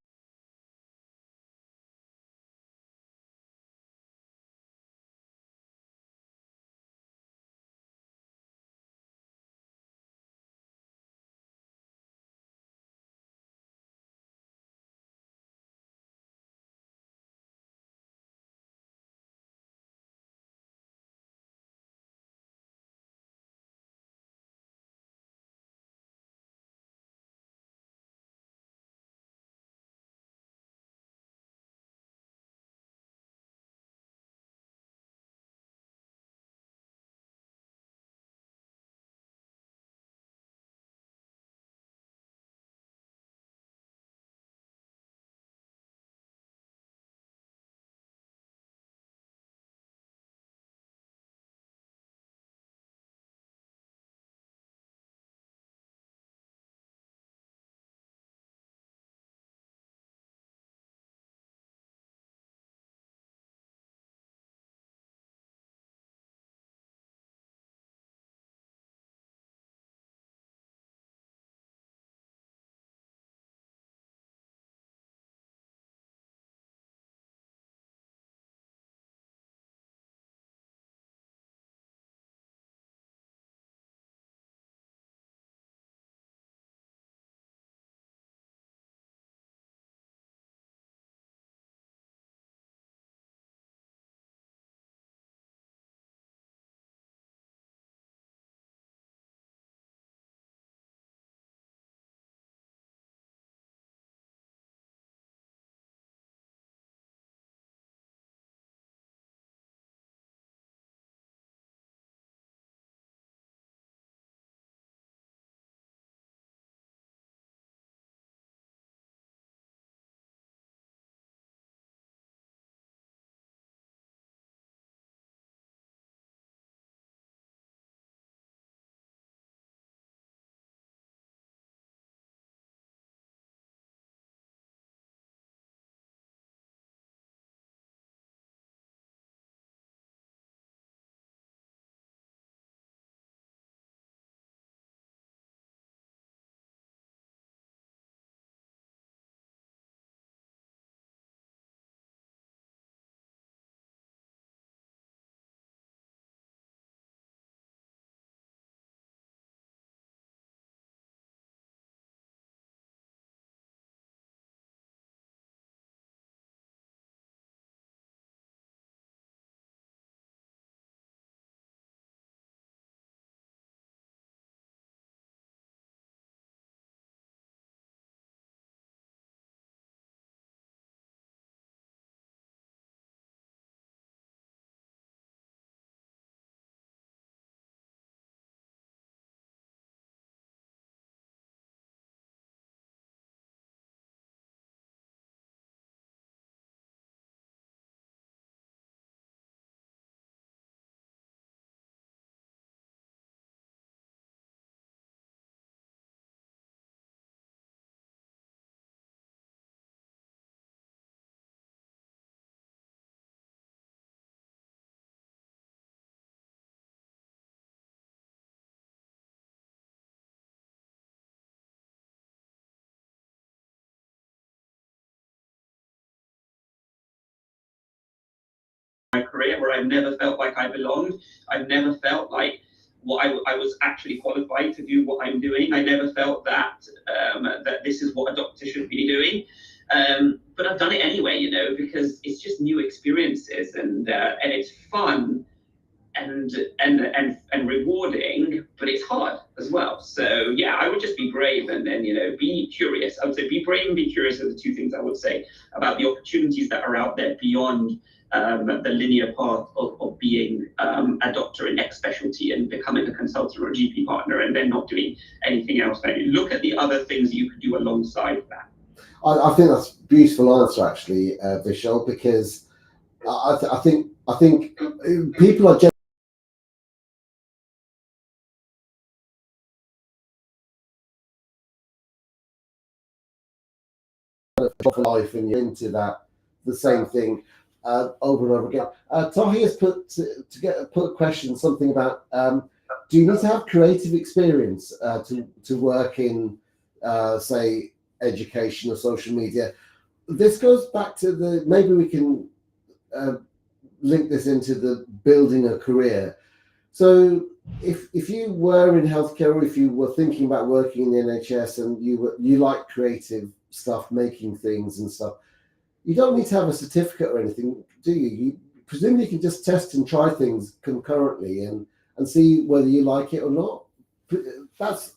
my career where I've never felt like I belonged. I've never felt like I was actually qualified to do what I'm doing. I never felt that that this is what a doctor should be doing. But I've done it anyway, you know, because it's just new experiences and it's fun and rewarding, but it's hard as well. So yeah, I would just be brave and then, you know, be curious. I would say be brave and be curious are the two things I would say about the opportunities that are out there beyond the linear path of being a doctor in X specialty and becoming a consultant or a GP partner and then not doing anything else. Maybe look at the other things you could do alongside that. I think that's a beautiful answer, actually, Vishal, because I think people are life and you're into that the same thing over and over again. Tahi has put a question, something about do you need to have creative experience to work in say education or social media? This goes back to maybe we can link this into the building a career. So if you were in healthcare or if you were thinking about working in the NHS and you like creative stuff, making things and stuff, you don't need to have a certificate or anything, do you? You presumably can just test and try things concurrently and see whether you like it or not. That's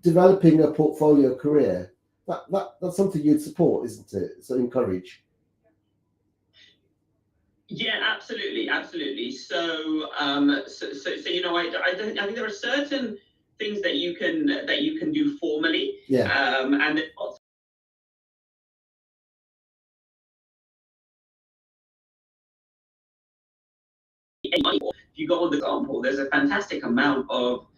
developing a portfolio career. That's something you'd support, isn't it? So encourage. Yeah, absolutely. So, you know, I think there are certain things that you can do formally. Yeah. And then if you go on the example, there's a fantastic amount of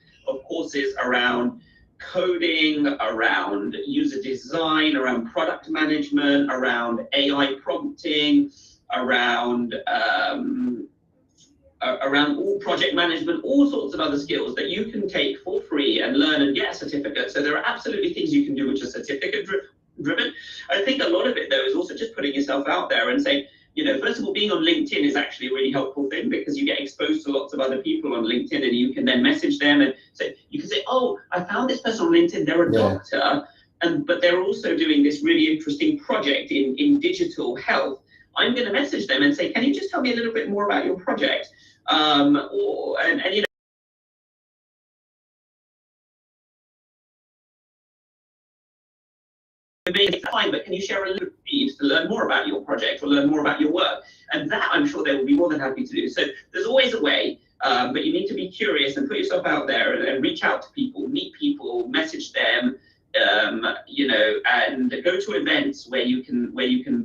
courses around coding, around user design, around product management, around AI prompting, around all project management, all sorts of other skills that you can take for free and learn and get a certificate. So there are absolutely things you can do which are certificate driven. I think a lot of it though is also just putting yourself out there and saying, you know, first of all, being on LinkedIn is actually a really helpful thing because you get exposed to lots of other people on LinkedIn and you can then message them and say, you can say, oh, I found this person on LinkedIn, they're a doctor, but they're also doing this really interesting project in digital health. I'm going to message them and say, can you just tell me a little bit more about your project? And you know, it's fine, but can you share a little bit to learn more about your project or learn more about your work? And that I'm sure they will be more than happy to do. So there's always a way, but you need to be curious and put yourself out there and reach out to people, meet people, message them, you know, and go to events where you can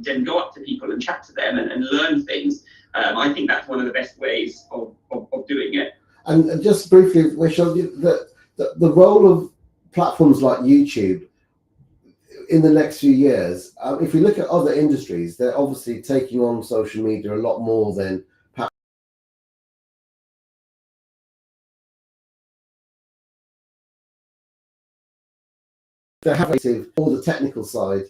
then go up to people and chat to them and learn things. I think that's one of the best ways of doing it. And just briefly, Vishal, the role of platforms like YouTube in the next few years, if we look at other industries, they're obviously taking on social media a lot more than perhaps they have all the technical side.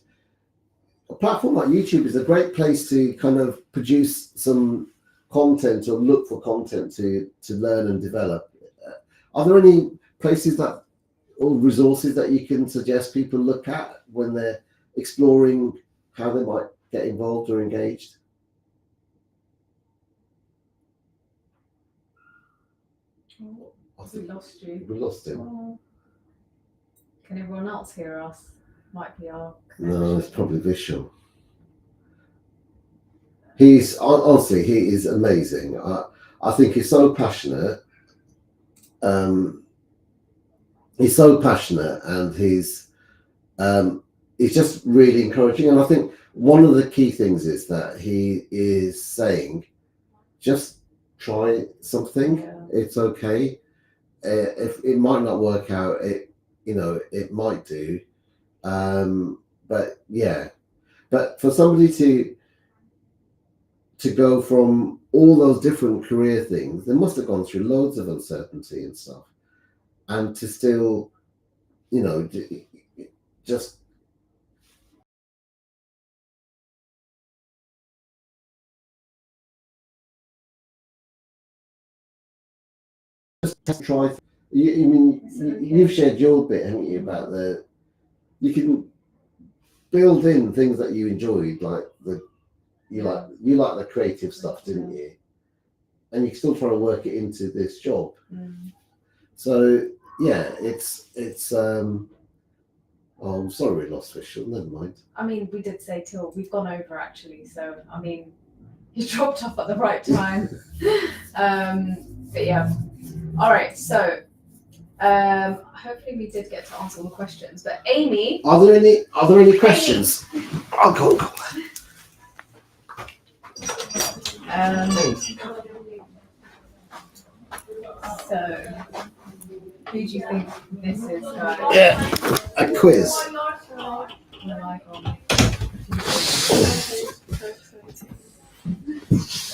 A platform like YouTube is a great place to kind of produce some content or look for content to learn and develop. Are there any places that or resources that you can suggest people look at when they're exploring how they might get involved or engaged? Oh, we lost you. We lost him. Oh. Can everyone else hear us? Might be our No, connection. it's probably Vishal. He's honestly, he is amazing. I think he's so passionate. He's so passionate, and he's just really encouraging. And I think one of the key things is that he is saying, just try something. Yeah. It's okay. If it might not work out, it might do. But yeah, but for somebody to go from all those different career things, they must have gone through loads of uncertainty and stuff, and to still, just try. You've shared your bit, haven't you, about you can build in things that you enjoyed, like you like the creative stuff, didn't you? And you're still trying to work it into this job. So yeah, it's. Oh, I'm sorry we lost Vishal. Never mind. I mean, we did say till we've gone over actually. So I mean, you dropped off at the right time. But yeah. All right. So hopefully we did get to answer all the questions. But Amy, Are there any questions? Oh, go on. So who do you think this is, guys? Yeah, a quiz.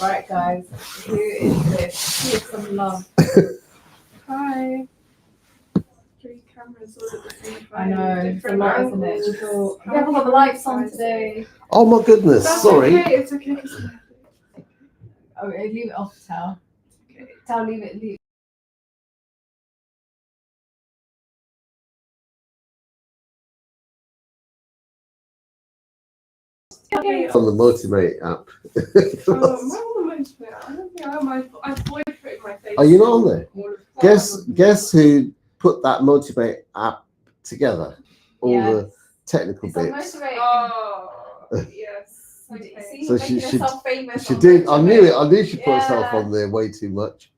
Right, guys, who is this? Give some love. Hi. 3 cameras all at the same time. I know, it's a Different lot, isn't it? angles. We haven't got the lights on today. Oh my goodness! That's Sorry. okay, it's okay. Oh, leave it off, Tal. Okay. Tal, leave it. From the Motivate app. I avoid putting my face. Are you not on there? all of that. Guess who put that Motivate app together? All the technical It's on bits. Motivate. Oh, yes. Okay. See, So making she herself famous She on did. I knew Motivate. it. I knew she put herself Yeah. on there way too much.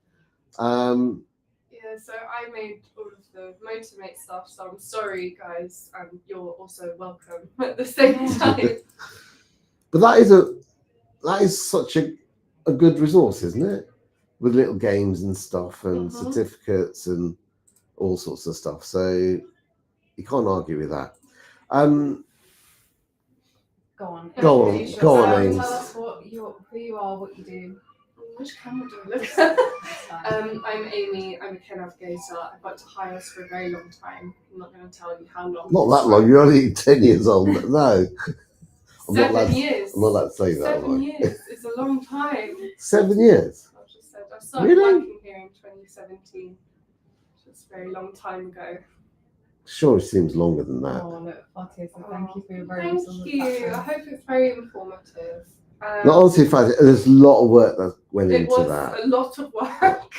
Yeah, so I made all of the Motivate stuff, so I'm sorry, guys, and you're also welcome at the same time. But that is such a good resource, isn't it? With little games and stuff and certificates and all sorts of stuff. So you can't argue with that. Go on. Go on, Introduce go on, yourself. Ames. Tell us who you are, what you do. Which camera do I look It's at? fine. I'm Amy, I'm a care navigator. I've worked at Hios for a very long time. I'm not going to tell you how long. Not that long. You're only 10 years old. No. I'm not 7 allowed- years. I'm not allowed to say that. 7 am I? years. It's a long time. 7 years. I just said I started Really? working here in 2017. Which is a very long time ago. Sure, it seems longer than that. Oh, look, Fatia, so thank you for your very Thank resourceful you. I platform. hope it's very informative. Not honestly, there's a lot of work that went It into was that. a lot of work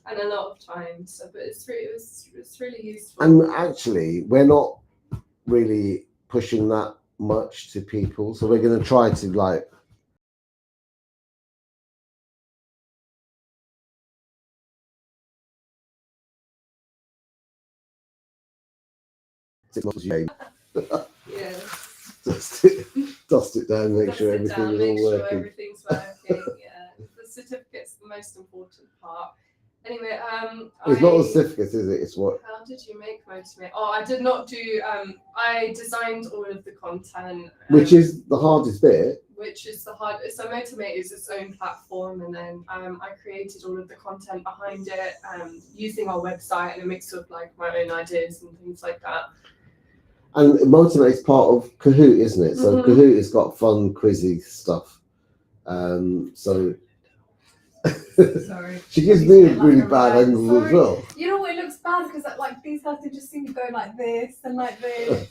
and a lot of time. So, but it's really useful. And actually, we're not really pushing that much to people. So we're going to try to like. Yeah. Dust it down, make Dust sure it everything's down, all make sure working. everything's working. Yeah, the certificate's the most important part. Anyway, It's not the certificate, is it? It's what. How did you make Motivate? Oh, I did not do. I designed all of the content, Which is the hardest bit. which is the hard. So Motivate is its own platform, and then I created all of the content behind it, using our website and a mix of like my own ideas and things like that. And Motivate's part of Kahoot, isn't it? So Kahoot has got fun, quizzy stuff. So Sorry. she gives me a really bad angle as well. You know what? It looks bad because like these have to just seem to go like this and like this.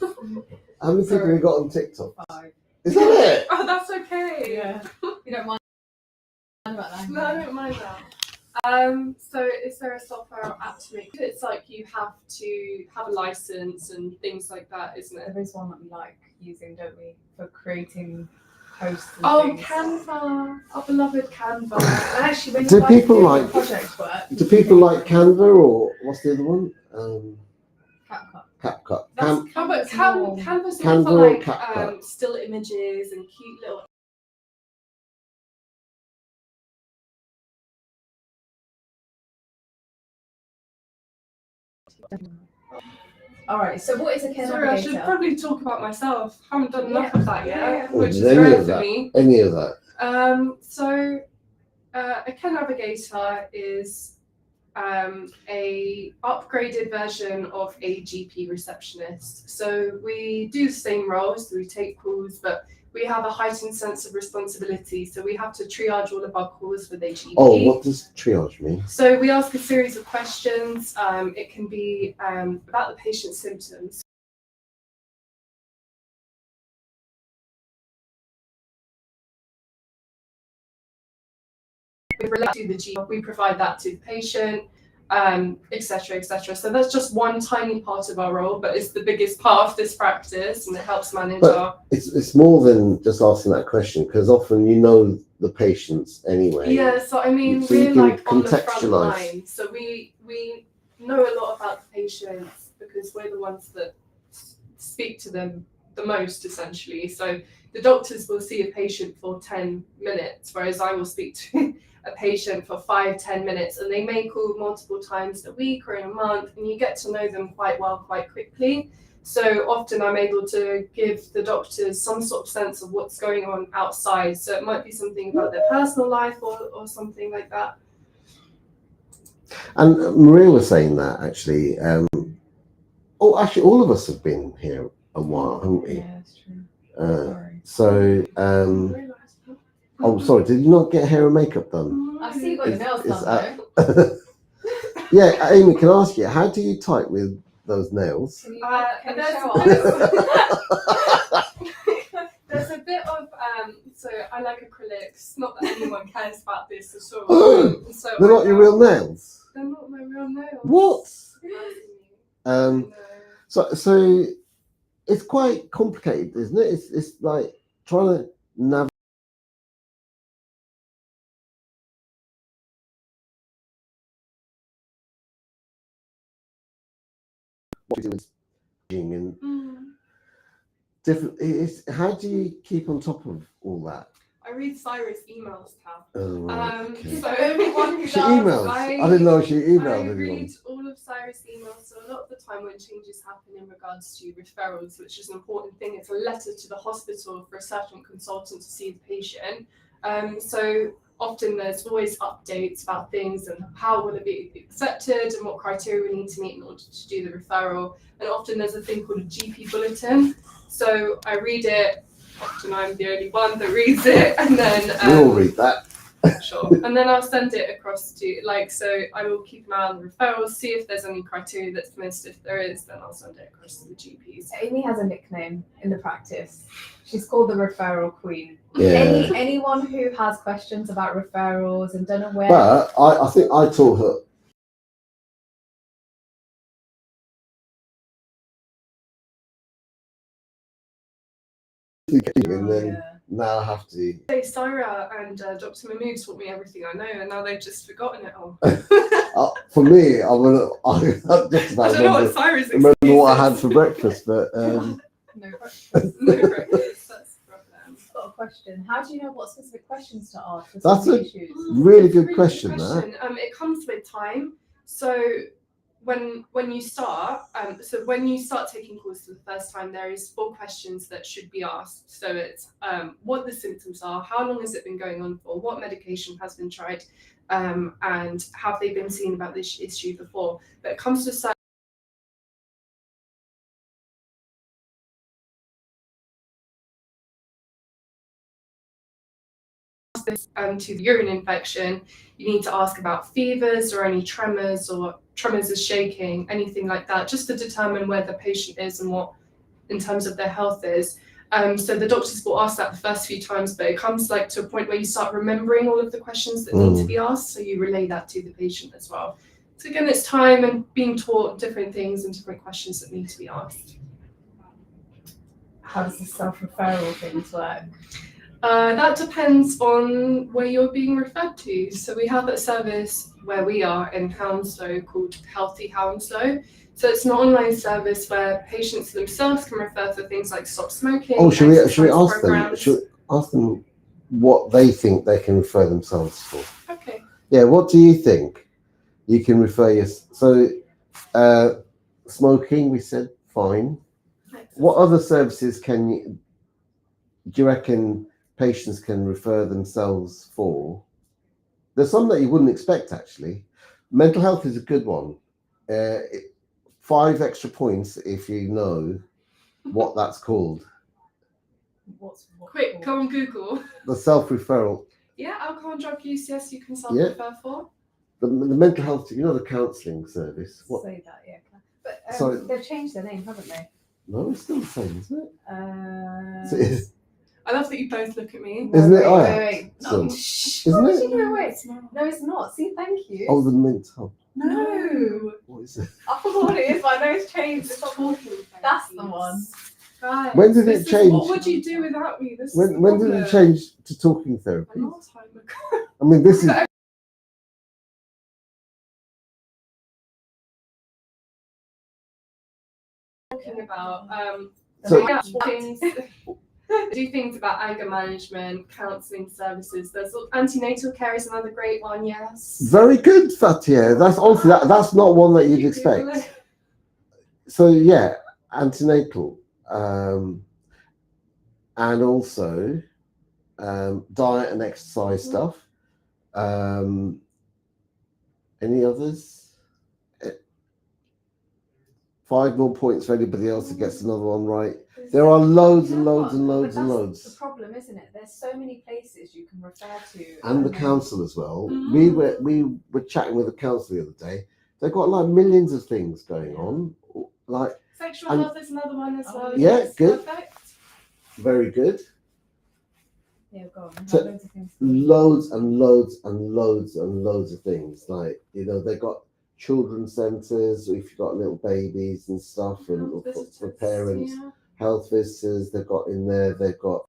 How many people have we got on TikTok? 5. Is that it? Oh, that's okay. Yeah. You don't mind about that? No, I don't mind that. So is there a software or app to make it? It's like you have to have a license and things like that, isn't it? There is one that we like using, don't we, for creating posts and Oh, things. Canva, our beloved Canva. And actually, when Do you like people doing like- project work, Do people like Canva or what's the other one? CapCut. CapCut. That's Canva's more- Canva's Canva for or like CapCut? still images and cute little. All right. So what is a care Sorry, I should navigator? probably talk about myself. Haven't done enough of that yet, Yeah. Or which is any rare of for that? me. Any of that? A care navigator is a upgraded version of a GP receptionist. So we do the same roles, so we take calls, but we have a heightened sense of responsibility. So we have to triage all of our calls with a GP. Oh, what does triage mean? So we ask a series of questions. It can be about the patient's symptoms. We relate to the GP, we provide that to the patient, etc., etc. So that's just one tiny part of our role, but it's the biggest part of this practice, and it helps manage But our. it's more than just asking that question, because often you know the patients anyway. Yeah, so I mean, So you we're can like on the front contextualise. line, so we know a lot about the patients because we're the ones that speak to them the most, essentially. So the doctors will see a patient for 10 minutes, whereas I will speak to a patient for 5-10 minutes, and they may call multiple times a week or in a month, and you get to know them quite well quite quickly. So often I'm able to give the doctors some sort of sense of what's going on outside. So it might be something about their personal life or something like that. And Maria was saying that actually. Actually, all of us have been here a while, haven't we? Yeah, that's true. So, sorry, did you not get hair and makeup done? I see you got your nails Is done that- Yeah, Amy, can I ask you, how do you type with those nails? though. There's a bit of so I like acrylics. Not that anyone cares about this at all. Oh, So they're not your real nails. They're not my real nails. What? No. So it's quite complicated, isn't it? It's like trying to navigate. What you do is and different. How do you keep on top of all that? I read Cyrus' emails, Cal. Oh, right, okay. So everyone who She emails. I didn't know she emailed I anyone. read all of Cyrus' emails. So a lot of the time when changes happen in regards to referrals, which is an important thing, it's a letter to the hospital for a certain consultant to see the patient. So often there's always updates about things and how will it be accepted and what criteria we need to meet in order to do the referral. And often there's a thing called a GP bulletin. So I read it. Often I'm the only one that reads it, and then We all read that. Sure. And then I'll send it across to so I will keep an eye on the referrals, see if there's any criteria that's missed. If there is, then I'll send it across to the GPs. Amy has a nickname in the practice. She's called the referral queen. Yeah. Anyone who has questions about referrals and don't know where. But I think I taught her. And then now I have to. Hey, Syra and Dr. Mahmood taught me everything I know, and now they've just forgotten it all. For me, I just about I don't know what Syra's remember excuse what I is. had for breakfast, but No questions. No breakfast, that's the problem. I've got a question. How do you know what specific questions to ask for That's some a- issues? really It's a good question, It comes with time. So when you start, when you start taking calls for the first time, there is 4 questions that should be asked. So it's what the symptoms are, how long has it been going on for, what medication has been tried, and have they been seen about this issue before. But it comes to to the urine infection, you need to ask about fevers or any tremors or tremors is shaking, anything like that, just to determine where the patient is and what in terms of their health is. So the doctors will ask that the first few times, but it comes to a point where you start remembering all of the questions that need to be asked, so you relay that to the patient as well. So again, it's time and being taught different things and different questions that need to be asked. How does the self-referral things work? That depends on where you're being referred to. So we have a service where we are in Hounslow called Healthy Hounslow. So it's an online service where patients themselves can refer for things like stop smoking. Oh, should we ask programs. them? Should we ask them what they think they can refer themselves for? Okay. Yeah. What do you think you can refer your? So, smoking. We said fine. What other services do you reckon patients can refer themselves for? There's some that you wouldn't expect, actually. Mental health is a good one. 5 extra points if you know what that's called. What Quick, called? go on Google. The self-referral, Yeah, alcohol and drug use, yes, you can Yeah. self-refer for. the mental health, the counselling service. What? Say that, yeah. But Sorry. they've changed their name, haven't they? No, it's still the same, isn't it? I love that you both look at me. Isn't it? Wait. Still. No, Isn't it? Wait. No, it's not. See, thank you. Oh, the mental. No. What is it? I forgot what it is, but I know it's changed. It's not talking. That's the one. Guys, When did this it is- change? What would you do without me? This is the When did it problem. change to talking A therapy? long time ago. I mean, this is. Talking about So- yeah, things, do things about anger management, counselling services. There's antenatal care is another great one. Yes. Very good, Fatia. That's honestly that's not one that you'd expect. So yeah, antenatal, and also diet and exercise stuff. Any others? 5 more points for anybody else who gets another one right. There are loads and loads and loads and But that's loads. the problem, isn't it? There's so many places you can refer to. And the then- council as well. Mm. We were chatting with the council the other day. They've got like millions of things going on. Like Sexual And- health is another one as well. Yeah, yes, good. Perfect. very good. Yeah, go on. So- Loads of things. Loads and loads and loads and loads of things. Like, they've got children's centres if you've got little babies and stuff, and Health for visitors, parents, yeah. health visitors, they've got in there, they've got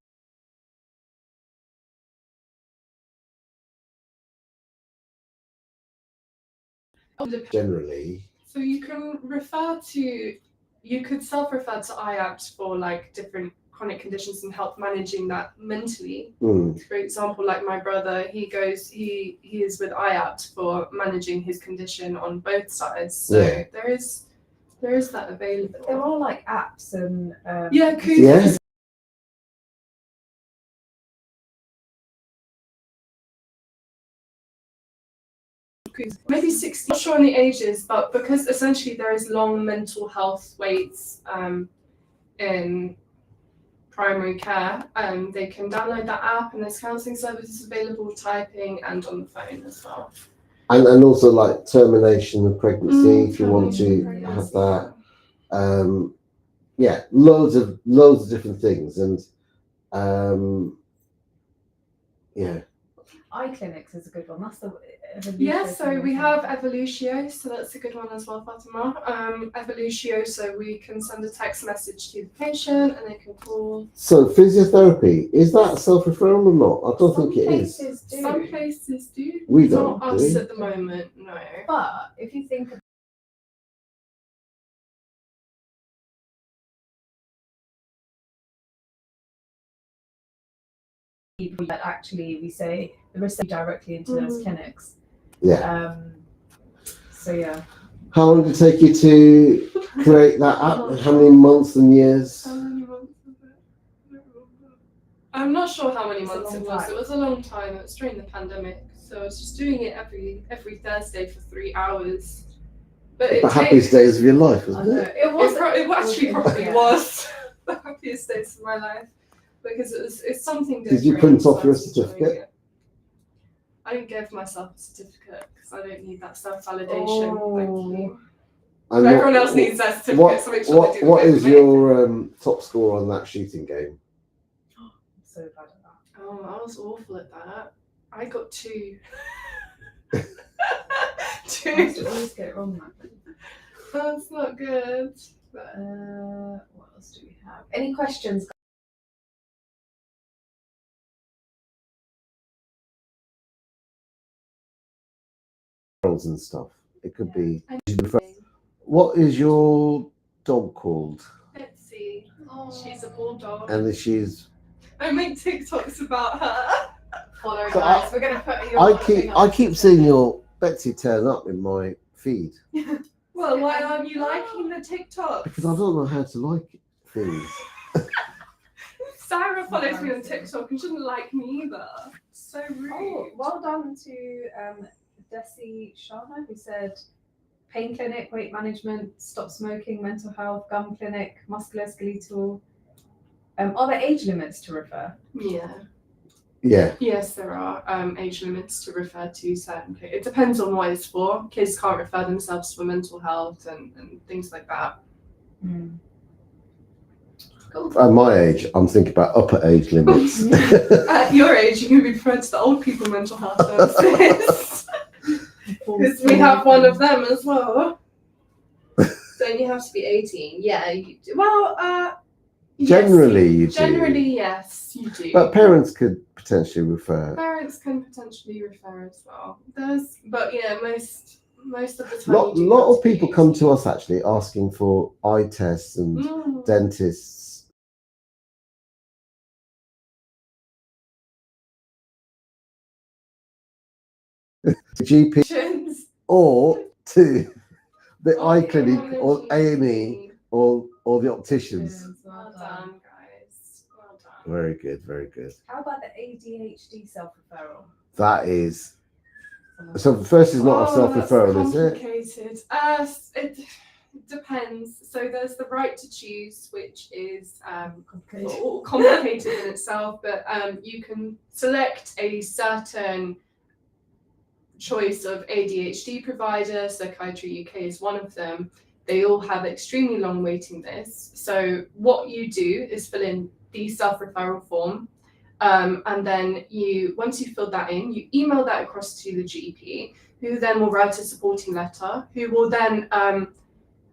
generally. So you can refer to, you could self-refer to IAPT for like different chronic conditions and help managing that mentally. For example, like my brother, he is with IAPT for managing his condition on both sides. So Yeah. there is that They're available. all like apps and Yeah, cool. Yes. Maybe 60, not sure on the ages, but because essentially there is long mental health waits in primary care, they can download that app and there's counselling services available, typing and on the phone as well. And also like termination of pregnancy if you want to Termination of have pregnancy. that. Yeah, loads of different things, and yeah. eye clinics is a good one. That's the Yeah, so we have Evolutio, so that's a good one as well, Fatima. Evolutio, so we can send a text message to the patient and they can call. So physiotherapy, is that self-referral or not? I don't Some think it is. places do. Some places do. We Not don't, do us we? at the moment, no. But if you think people that actually we say the receive directly into those clinics. Yeah. So yeah. How long did it take you to create that app? How many months and years? How many months was it? I don't remember. I'm not sure how many It's a months long it was. time. It was a long time. It was during the pandemic, so I was just doing it every Thursday for 3 hours. But it The happiest days of your life, wasn't it? It was It actually probably yeah. was the happiest days of my life because it's something different. Did you print off so I your was enjoying certificate? it. I didn't give myself a certificate because I don't need that self-validation. Thank you. And But everyone else needs that certificate, What, so make sure they do what the is bit. your top score on that shooting game? I'm so bad at that. Oh, I was awful at that. I got 2. I 2. used to always get it wrong. That's not good. But What else do we have? Any questions? And stuff. It could be. I What is your dog called? Betsy. She's a bulldog. And she's. I make TikToks about her. Follow So guys. We're gonna put your I keep seeing your Betsy turn up in my feed Well, why aren't you liking the TikToks? because I don't know how to like things. Sarah follows me on TikTok and she doesn't like me either. So rude. Oh, well done to Desi Shana, who said pain clinic, weight management, stop smoking, mental health, gum clinic, musculoskeletal. Are there age limits to refer? Yeah. Yes, there are age limits to refer to certain. It depends on what it's for. Kids can't refer themselves for mental health and things like that. Cool. At my age, I'm thinking about upper age limits. At your age, you can be referred to the old people mental health services. Because we have one of them as well. Don't you have to be 18? Yeah. Well, Generally, you do. Generally, yes, you do. But parents could potentially refer. Parents can potentially refer as well. But yeah, most of the time. Lot of people come to us actually asking for eye tests and dentists. GP or to the eye clinic or A&E or the opticians. Well done, guys. Well done. Very good, very good. How about the ADHD self-referral? That is. So first is not a self-referral, is it? Complicated. It depends. So there's the right to choose, which is complicated in itself, but you can select a certain choice of ADHD provider. Psychiatry UK is one of them. They all have extremely long waiting lists. So what you do is fill in the self-referral form. And then once you fill that in, you email that across to the GP, who then will write a supporting letter, who will then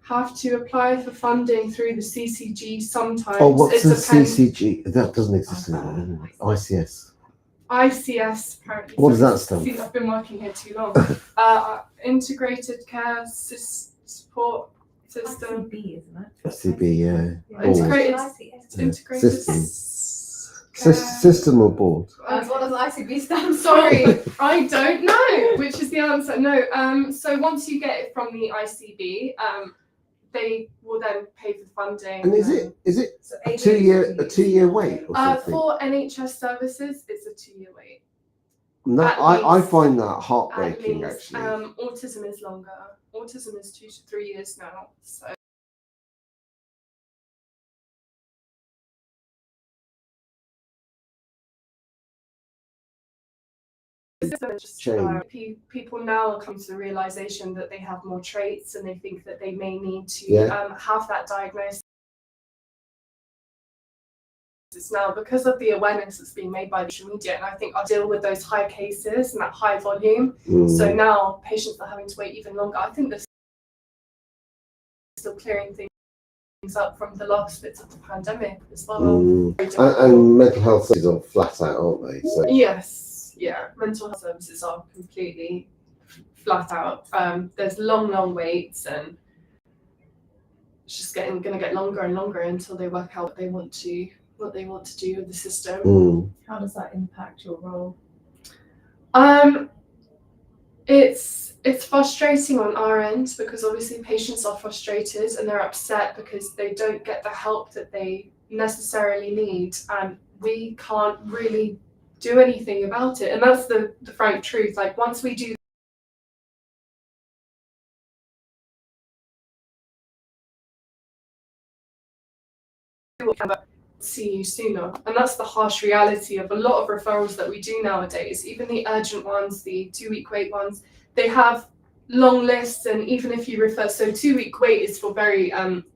have to apply for funding through the CCG sometimes. Oh, what's the CCG? That doesn't exist anymore. ICS. ICS, apparently. What does that stand for? I've been working here too long. Integrated Care Support System. ICB, isn't it? ICB, yeah. Integrated System or board? What does ICB stand for? Sorry, I don't know, which is the answer. No, so once you get it from the ICB, they will then pay for the funding. And is it a 2-year wait or something? For NHS services, it's a 2-year wait. No, I find that heartbreaking actually. Autism is longer. Autism is 2 to 3 years now. So. People now come to the realization that they have more traits and they think that they may need to have that diagnosis now because of the awareness that's being made by social media. And I think I'll deal with those high cases and that high volume. So now patients are having to wait even longer. I think they're still clearing things up from the last bits of the pandemic as well. And mental health services are flat out, aren't they? So. Yes. Yeah, mental health services are completely flat out. There's long waits, and it's just going to get longer and longer until they work out what they want to do with the system. How does that impact your role? It's frustrating on our end because obviously patients are frustrated and they're upset because they don't get the help that they necessarily need, and we can't really do anything about it. And that's the frank truth. Like once we do see you sooner, and that's the harsh reality of a lot of referrals that we do nowadays. Even the urgent ones, the 2-week wait ones, they have long lists, and even if you refer, so 2-week wait is for very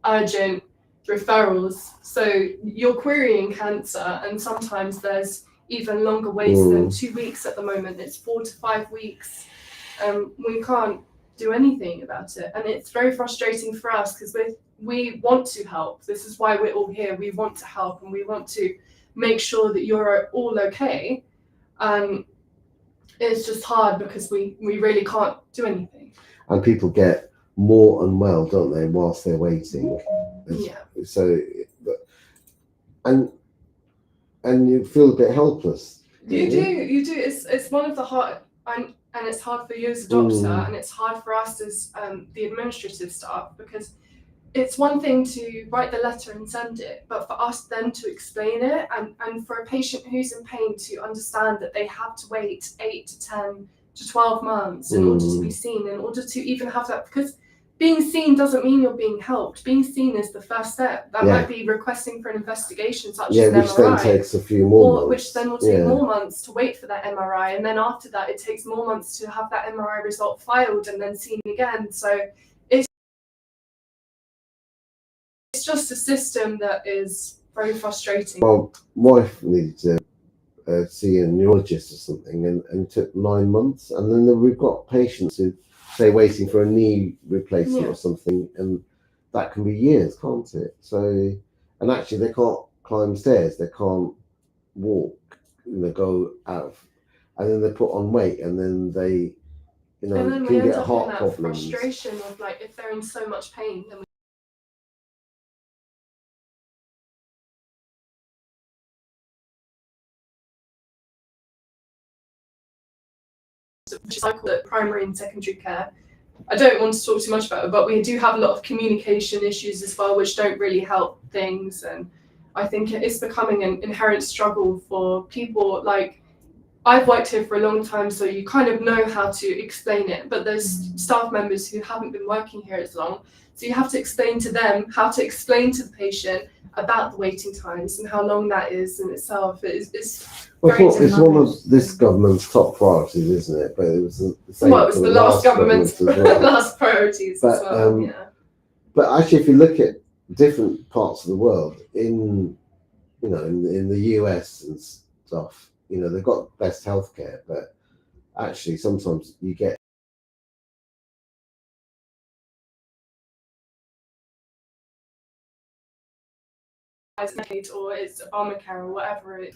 urgent referrals. So you're querying cancer, and sometimes there's even longer waits than 2 weeks at the moment. It's 4 to 5 weeks. We can't do anything about it, and it's very frustrating for us because we want to help. This is why we're all here. We want to help, and we want to make sure that you're all okay. It's just hard because we really can't do anything. And people get more unwell, don't they, whilst they're waiting? Yeah. So, and you feel a bit helpless. You do. It's one of the hard, and it's hard for you as a doctor, and it's hard for us as the administrative staff, because it's one thing to write the letter and send it, but for us then to explain it, and for a patient who's in pain to understand that they have to wait 8 to 10 to 12 months in order to be seen, in order to even have that, because being seen doesn't mean you're being helped. Being seen is the first step. That Yeah. might be requesting for an investigation such Yeah, as an which then MRI. takes a few more Or months. which then will take Yeah. more months to wait for that MRI, and then after that it takes more months to have that MRI result filed and then seen again. So it's just a system that is very frustrating. My wife needed to see a neurologist or something, and took 9 months, and then we've got patients who say waiting for a knee replacement Yeah. or something, and that can be years, can't it? So, and actually they can't climb stairs, they can't walk, go out, and then they put on weight, and then they, And then we can end get up in heart that problems. frustration of like, if they're in so much pain, then cycle at primary and secondary care. I don't want to talk too much about it, but we do have a lot of communication issues as well, which don't really help things. And I think it's becoming an inherent struggle for people. Like, I've worked here for a long time, so you kind of know how to explain it, but there's staff members who haven't been working here as long. So you have to explain to them how to explain to the patient about the waiting times and how long that is in itself. It's Well, very it's one of this government's top priorities, isn't it? But it was the same. well, it's for the last government's government as well. last priorities as But, well. Yeah. But actually, if you look at different parts of the world, in the US and stuff, they've got best healthcare, but actually sometimes you get Or it's Obamacare or whatever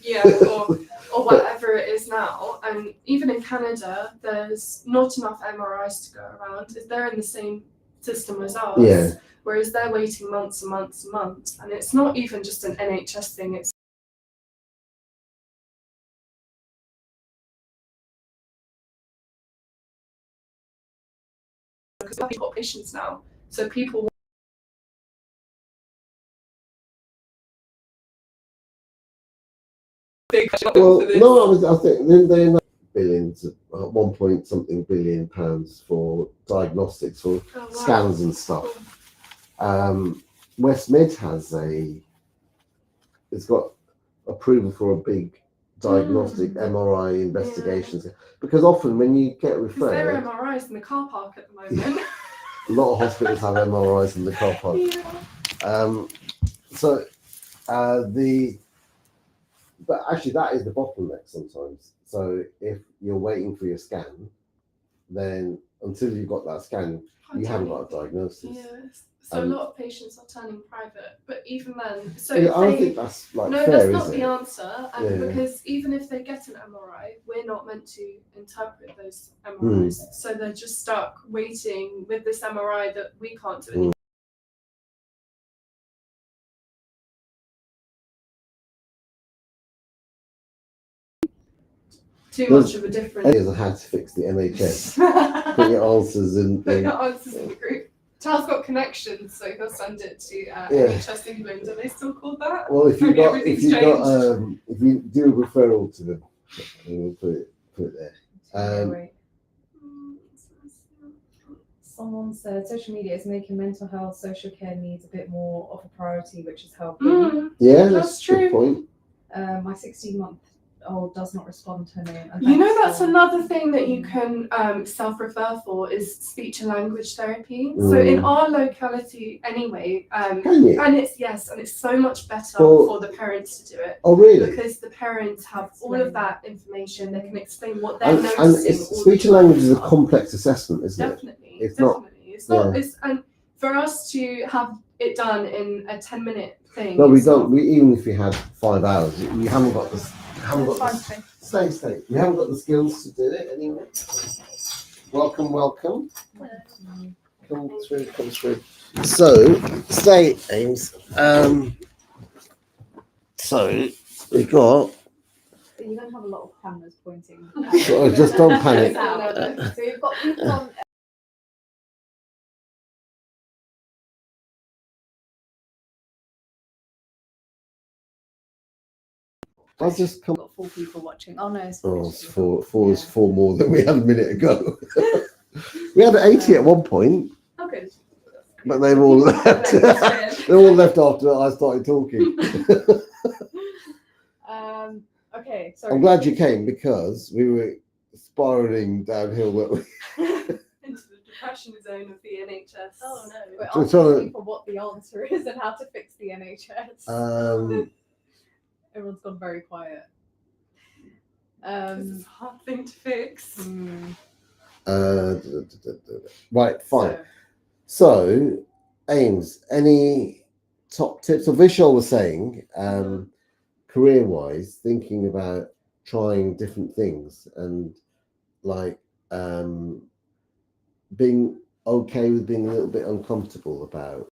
or whatever it is now. And even in Canada, there's not enough MRIs to go around. They're in the same system as ours. Yeah. Whereas they're waiting months and months and months. And it's not even just an NHS thing, it's because we have populations now. So people well, no, I think they're in billions, 1 point something billion pounds for diagnostics for scans and stuff. West Mid it's got approval for a big diagnostic MRI investigations, because often when you get referred, there are MRIs in the car park at the moment. a lot of hospitals have MRIs in the car park. But actually that is the bottleneck sometimes. So if you're waiting for your scan, then until you've got that scan, you haven't got a diagnosis. Yes. So a lot of patients are turning private, but even then, so I don't think that's fair, that's not is the it? answer. Because even if they get an MRI, we're not meant to interpret those MRIs. So they're just stuck waiting with this MRI that we can't do anything. Too much of a difference. Ideas on how to fix the NHS. Put your answers in. Put your answers in the group. Charles got connections, so he'll send it to NHS England. Are they still called that? Well, if you do a referral to them, we'll put it there. Someone said social media is making mental health, social care needs a bit more of a priority, which is helping. Yeah, that's a good true. point. My 16-month-old does not respond to her name. That's another thing that you can self-refer for is speech and language therapy. So in our locality anyway, Can you? and it's so much better for the parents to do it. Oh, really? Because the parents have all of that information, they can explain what they're And noticing. speech and language is a complex assessment, isn't it? Definitely. It's not. And for us to have it done in a 10-minute thing. No, we don't. Even if you had 5 hours, we haven't got this. Stay. We haven't got the skills to do it anyway. Welcome. Come through. So, stay, Ames. So we got. You're going to have a lot of cameras pointing. Just don't panic. So you've got people on. I'll just come. Got 4 people watching. Oh no, it's Four is 4 more than we had a minute ago. We had 80 at one point. Oh, good. but they've all left. They all left after I started talking. Okay, sorry. I'm glad you came because we were spiraling downhill. Weren't we? Into the depression zone of the NHS. Oh no. We're So- asking for what the answer is and how to fix the NHS. Everyone's gone very quiet. This is a hard thing to fix. Right, fine. So, Ames, any top tips? So Vishal was saying, career-wise, thinking about trying different things and like being okay with being a little bit uncomfortable about.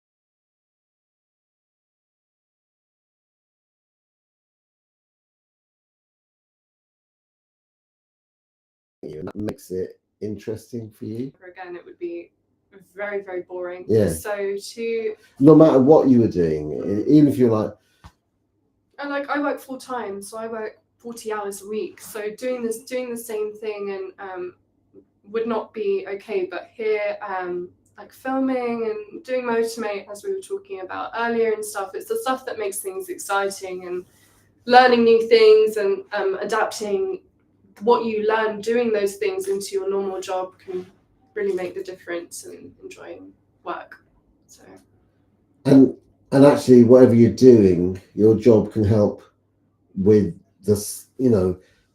And that makes it interesting for you. Again, it would be very, very boring. Yeah. So No matter what you were doing, even if you're like, and like I work full time, so I work 40 hours a week. So doing the same thing and would not be okay. But here, like filming and doing Motimate, as we were talking about earlier and stuff, it's the stuff that makes things exciting and learning new things and adapting what you learn doing those things into your normal job can really make the difference and enjoying work. So and actually, whatever you're doing, your job can help with this,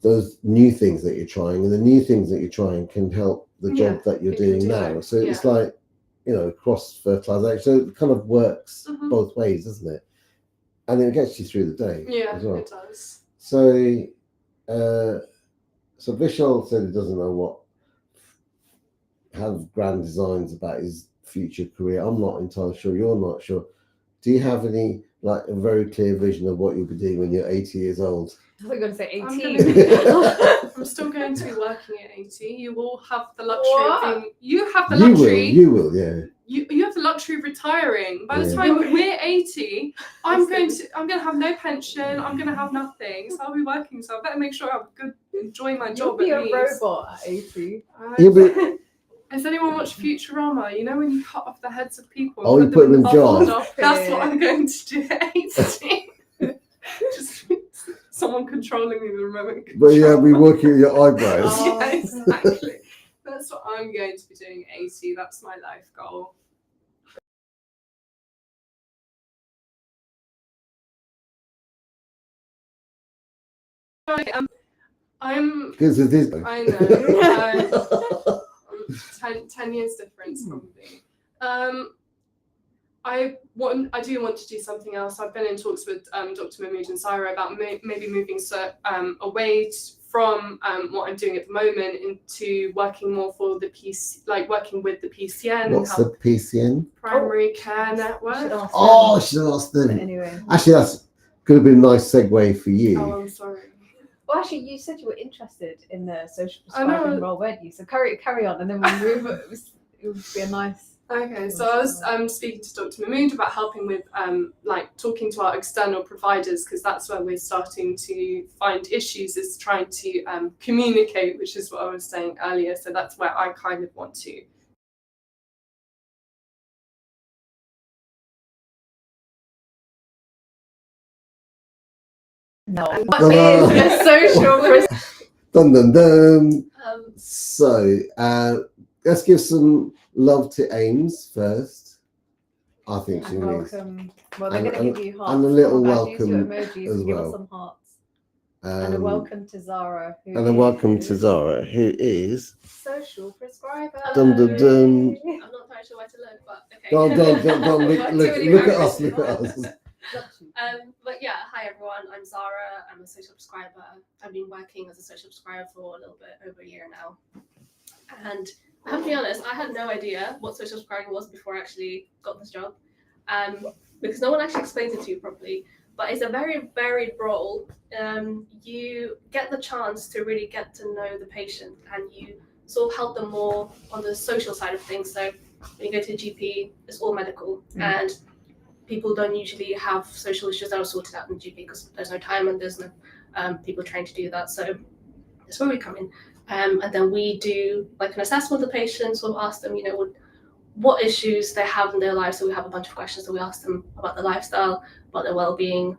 those new things that you're trying, and the new things that you're trying can help the job that you're it can doing do now. both, So it's like, cross fertilization. So it kind of works both ways, doesn't it? And it gets you through the day as well. It does. So, so Vishal said he doesn't know have grand designs about his future career. I'm not entirely sure. You're not sure. Do you have any like a very clear vision of what you'll be doing when you're 80 years old? I was going to say 18. I'm still going to be working at 80. You will have the luxury of being. You have the You luxury. will, yeah. You have the luxury of retiring. By the Yeah. time we're 80, I'm going to have no pension. I'm going to have nothing. So I'll be working. So I better make sure I enjoy my You'll job. be at a least. robot at 80. You'll be- Has anyone watched Futurama? You know when you cut off the heads of people? Oh, you put them in jars. That's what I'm going to do at 80. Just someone controlling me with a remote control. But yeah, be working with your eyebrows. Oh. Yeah, exactly. That's what I'm going to be doing at 80. That's my life goal. I'm. Because it is. I know. 10 years difference probably. I do want to do something else. I've been in talks with Dr. Mahmood and Sarah about maybe moving away from what I'm doing at the moment into working more for the working with the PCN. What's the PCN? Primary Care Network. Oh, I should have asked them. But anyway. Actually, that's could have been a nice segue for you. Oh, I'm sorry. Well, actually, you said you were interested in the social I know. prescribing role, weren't you? So carry on, and then we'll move. It would be a nice. Okay, so I was speaking to Dr. Mahmood about helping with talking to our external providers, because that's where we're starting to find issues, is trying to communicate, which is what I was saying earlier. So that's where I kind of want to. No. What is the social Dun dun dun. So let's give some love to Ames first. I think she and needs. welcome. Well, they're going to give you hearts. and a little Come on, guys, use your welcome emojis as and give well. us some hearts. And a welcome to Zara. And a welcome to Zara, who is social prescriber. dum dum dum. I'm not quite sure where to look, but okay. Don't look at us. Look at us. But yeah, hi everyone. I'm Zara. I'm a social prescriber. I've been working as a social prescriber for a little bit over a year now. And I have to be honest, I had no idea what social prescribing was before I actually got this job, because no one actually explains it to you properly. But it's a very varied role. You get the chance to really get to know the patient, and you sort of help them more on the social side of things. So when you go to a GP, it's all medical, and people don't usually have social issues that are sorted out in the GP because there's no time and there's no people trying to do that. So that's where we come in. And then we do like an assessment of the patient, sort of ask them, what issues they have in their life. So we have a bunch of questions that we ask them about their lifestyle, about their well-being.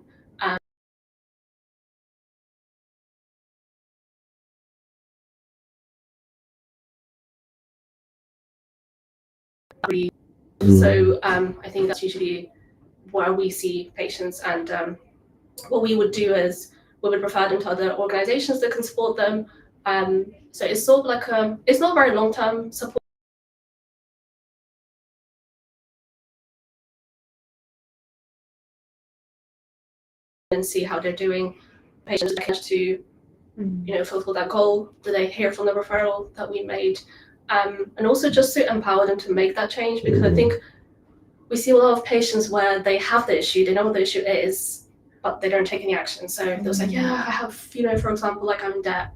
So I think that's usually where we see patients, and what we would do is we would refer them to other organizations that can support them. So it's sort of like it's not very long-term support. And see how they're doing. Patients to fulfill that goal. Do they hear from the referral that we made? And also just to empower them to make that change, because I think we see a lot of patients where they have the issue, they know what the issue is, but they don't take any action. So they'll say, yeah, I have, for example, like I'm in debt.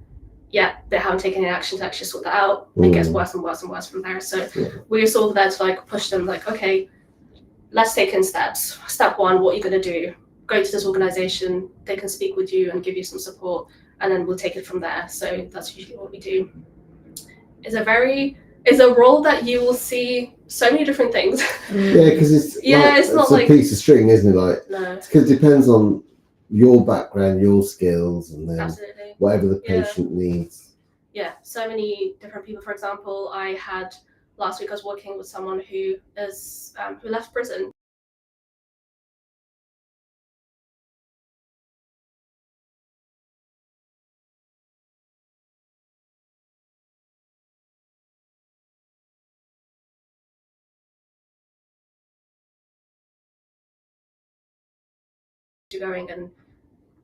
Yeah, they haven't taken any action to actually sort that out. It gets worse and worse and worse from there. So we're sort of there to like push them, like, okay, let's take in steps. Step one, what are you going to do? Go to this organization, they can speak with you and give you some support, and then we'll take it from there. So that's usually what we do. It's a role that you will see so many different things. Yeah, because it's not a like piece of string, isn't it? Like, no, because it depends on your background, your skills, and then absolutely. whatever the patient needs. Yeah, so many different people. For example, last week I was working with someone who left prison. Going and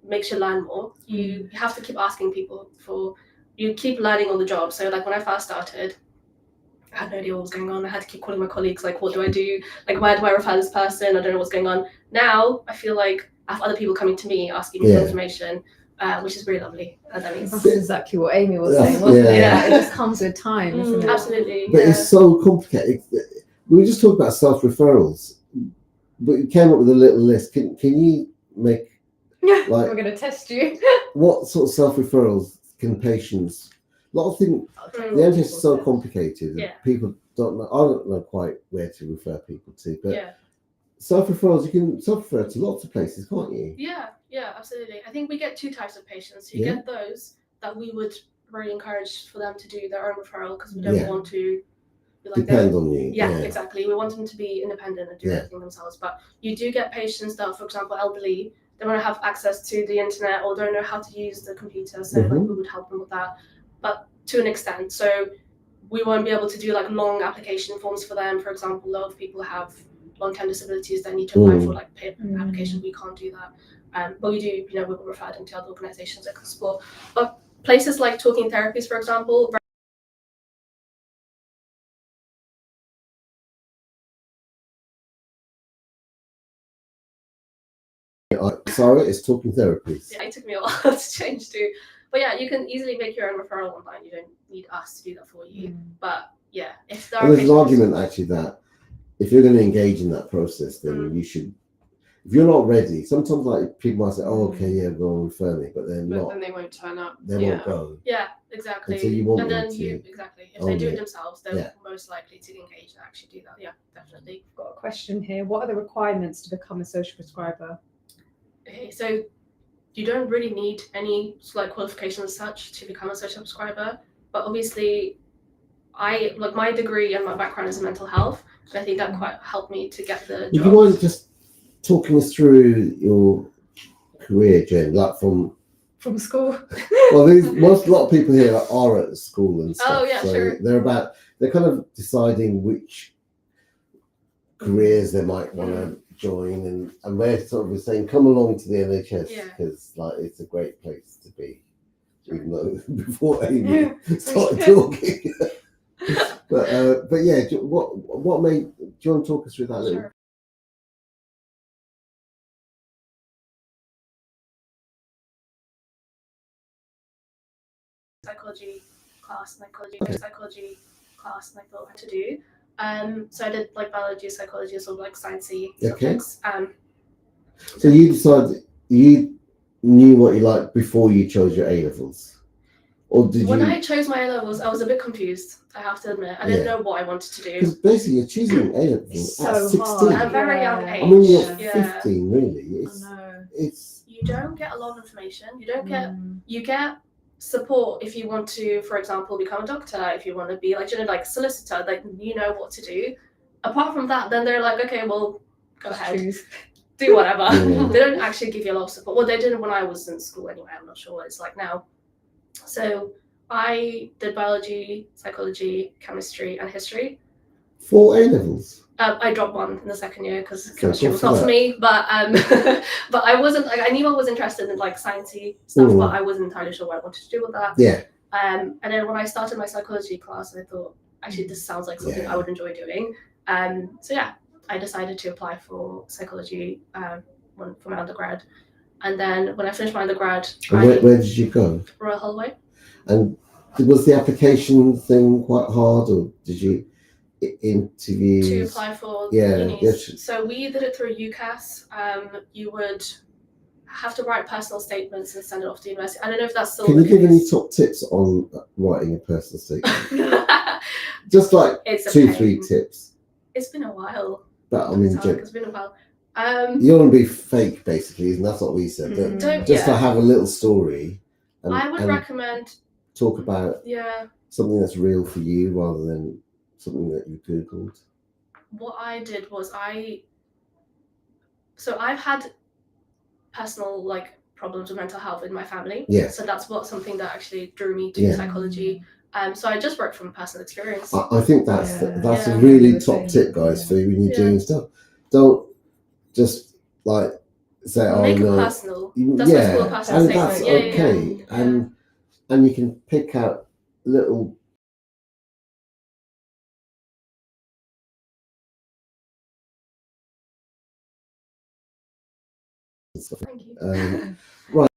makes you learn more. You have to keep asking people you keep learning on the job. So like when I first started, I had no idea what was going on. I had to keep calling my colleagues, like, what do I do? Like, where do I refer this person? I don't know what's going on. Now I feel like I have other people coming to me asking me for information, which is really lovely. That's exactly what Amy was saying, wasn't it? Yeah. It just comes with time, isn't it? Absolutely. But it's so complicated. We were just talking about self-referrals, but you came up with a little list. Can you make, like, we're going to test you. what sort of self-referrals can patients? A lot of things. The NHS is so complicated. Yeah. People don't know. I don't know quite where to refer people to, but yeah. Self-referrals, you can self-refer to lots of places, can't you? Yeah, absolutely. I think we get two types of patients. You get those that we would really encourage for them to do their own referral, because we don't want to be like depend on you. Yeah, exactly. We want them to be independent and do everything themselves. But you do get patients that, for example, elderly, they want to have access to the internet or don't know how to use the computer, so like we would help them with that, but to an extent. So we won't be able to do like long application forms for them. For example, a lot of people have long-term disabilities that need to apply for like PIP applications. We can't do that, but we do. We will refer them to other organisations that can support. But places like talking therapies, for example. Sorry, it's talking therapies. Yeah, it took me a while to change too. But yeah, you can easily make your own referral online. You don't need us to do that for you. But yeah, if there there's an argument actually that if you're going to engage in that process, then you should. If you're not ready, sometimes like people might say, "Oh, okay, yeah, go and refer me," but they're not. Then they won't turn up. They won't go. Yeah, exactly. Until you want and then them to if they do it themselves, they're most likely to engage and actually do that. Yeah, definitely. I've got a question here. What are the requirements to become a social prescriber? Okay, so you don't really need any qualifications as such to become a social prescriber, but obviously my degree and my background is in mental health, and I think that quite helped me to get the job. You mind just talking us through your career journey, like from school? Well, a lot of people here are at school and stuff. Oh yeah, so sure. They're kind of deciding which careers they might want to join, and we're sort of saying, come along to the NHS because it's a great place to be. Even though before Amy started talking, but yeah, what made? Do you want to talk us through that a little? Sure. Psychology class, and I thought what to do. So I did biology, psychology, sort of sciencey subjects. So you decided you knew what you liked before you chose your A levels. or did When you? I chose my A-levels, I was a bit confused, I have to admit. I didn't Yeah. know what I wanted to do. Because basically you're choosing A-levels It's at so 16. hard. At a very young Yeah. age. I mean, you're yeah. 15, really. I It's know. it's You don't get a lot of information. You don't get Mm. you get support if you want to, for example, become a doctor, if you want to be like solicitor, like you know what to do. Apart from that, then they're like, okay, well, go Just ahead, choose. do whatever. Yeah. They don't actually give you a lot of support. Well, they didn't when I was in school anyway. I'm not sure what it's like now. So I did biology, psychology, chemistry, and history. 4 A-levels. I dropped one in the second year because So chemistry good was for not for that. me. But but I wasn't like I knew I was interested in like sciencey stuff, Mm. but I wasn't entirely sure what I wanted to do with that. Yeah. And then when I started my psychology class, I thought actually this sounds like something Yeah. I would enjoy doing. So yeah, I decided to apply for psychology for my undergrad. And then when I finished my undergrad, And where did you go? Royal Holloway. And was the application thing quite hard, or did you interviews? To apply for Yeah, unis. yes. So we did it through UCAS. You would have to write personal statements and send it off to university. I don't know if that's still Can the you give case. any top tips on writing a personal statement? Just like It's a 2-3 pain. tips. It's been a while. But I mean, It's been a while. you want to be fake, basically, isn't that's what we said. Mm. Just to have a little story. And, I would and recommend. talk about Yeah. something that's real for you rather than something that you googled. What I did was So I've had personal like problems with mental health in my family. Yeah. So that's something that actually drew me to psychology. So I just wrote from personal experience. I think that's Yeah. a really top tip, guys, for when you're doing stuff. Don't just like say, Make it no. personal. That's why it's called a personal and that's statement. okay. And you can pick out little. Thank you. Right.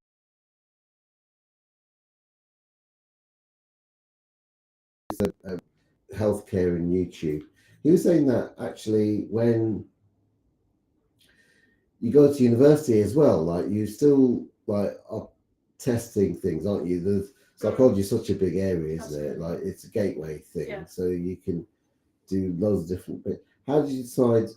Healthcare and YouTube. He was saying that actually when you go to university as well, like you still like are testing things, aren't you? There's psychology is such a big area, isn't it? Like it's a gateway thing, so you can do loads of different bits. How did you decide?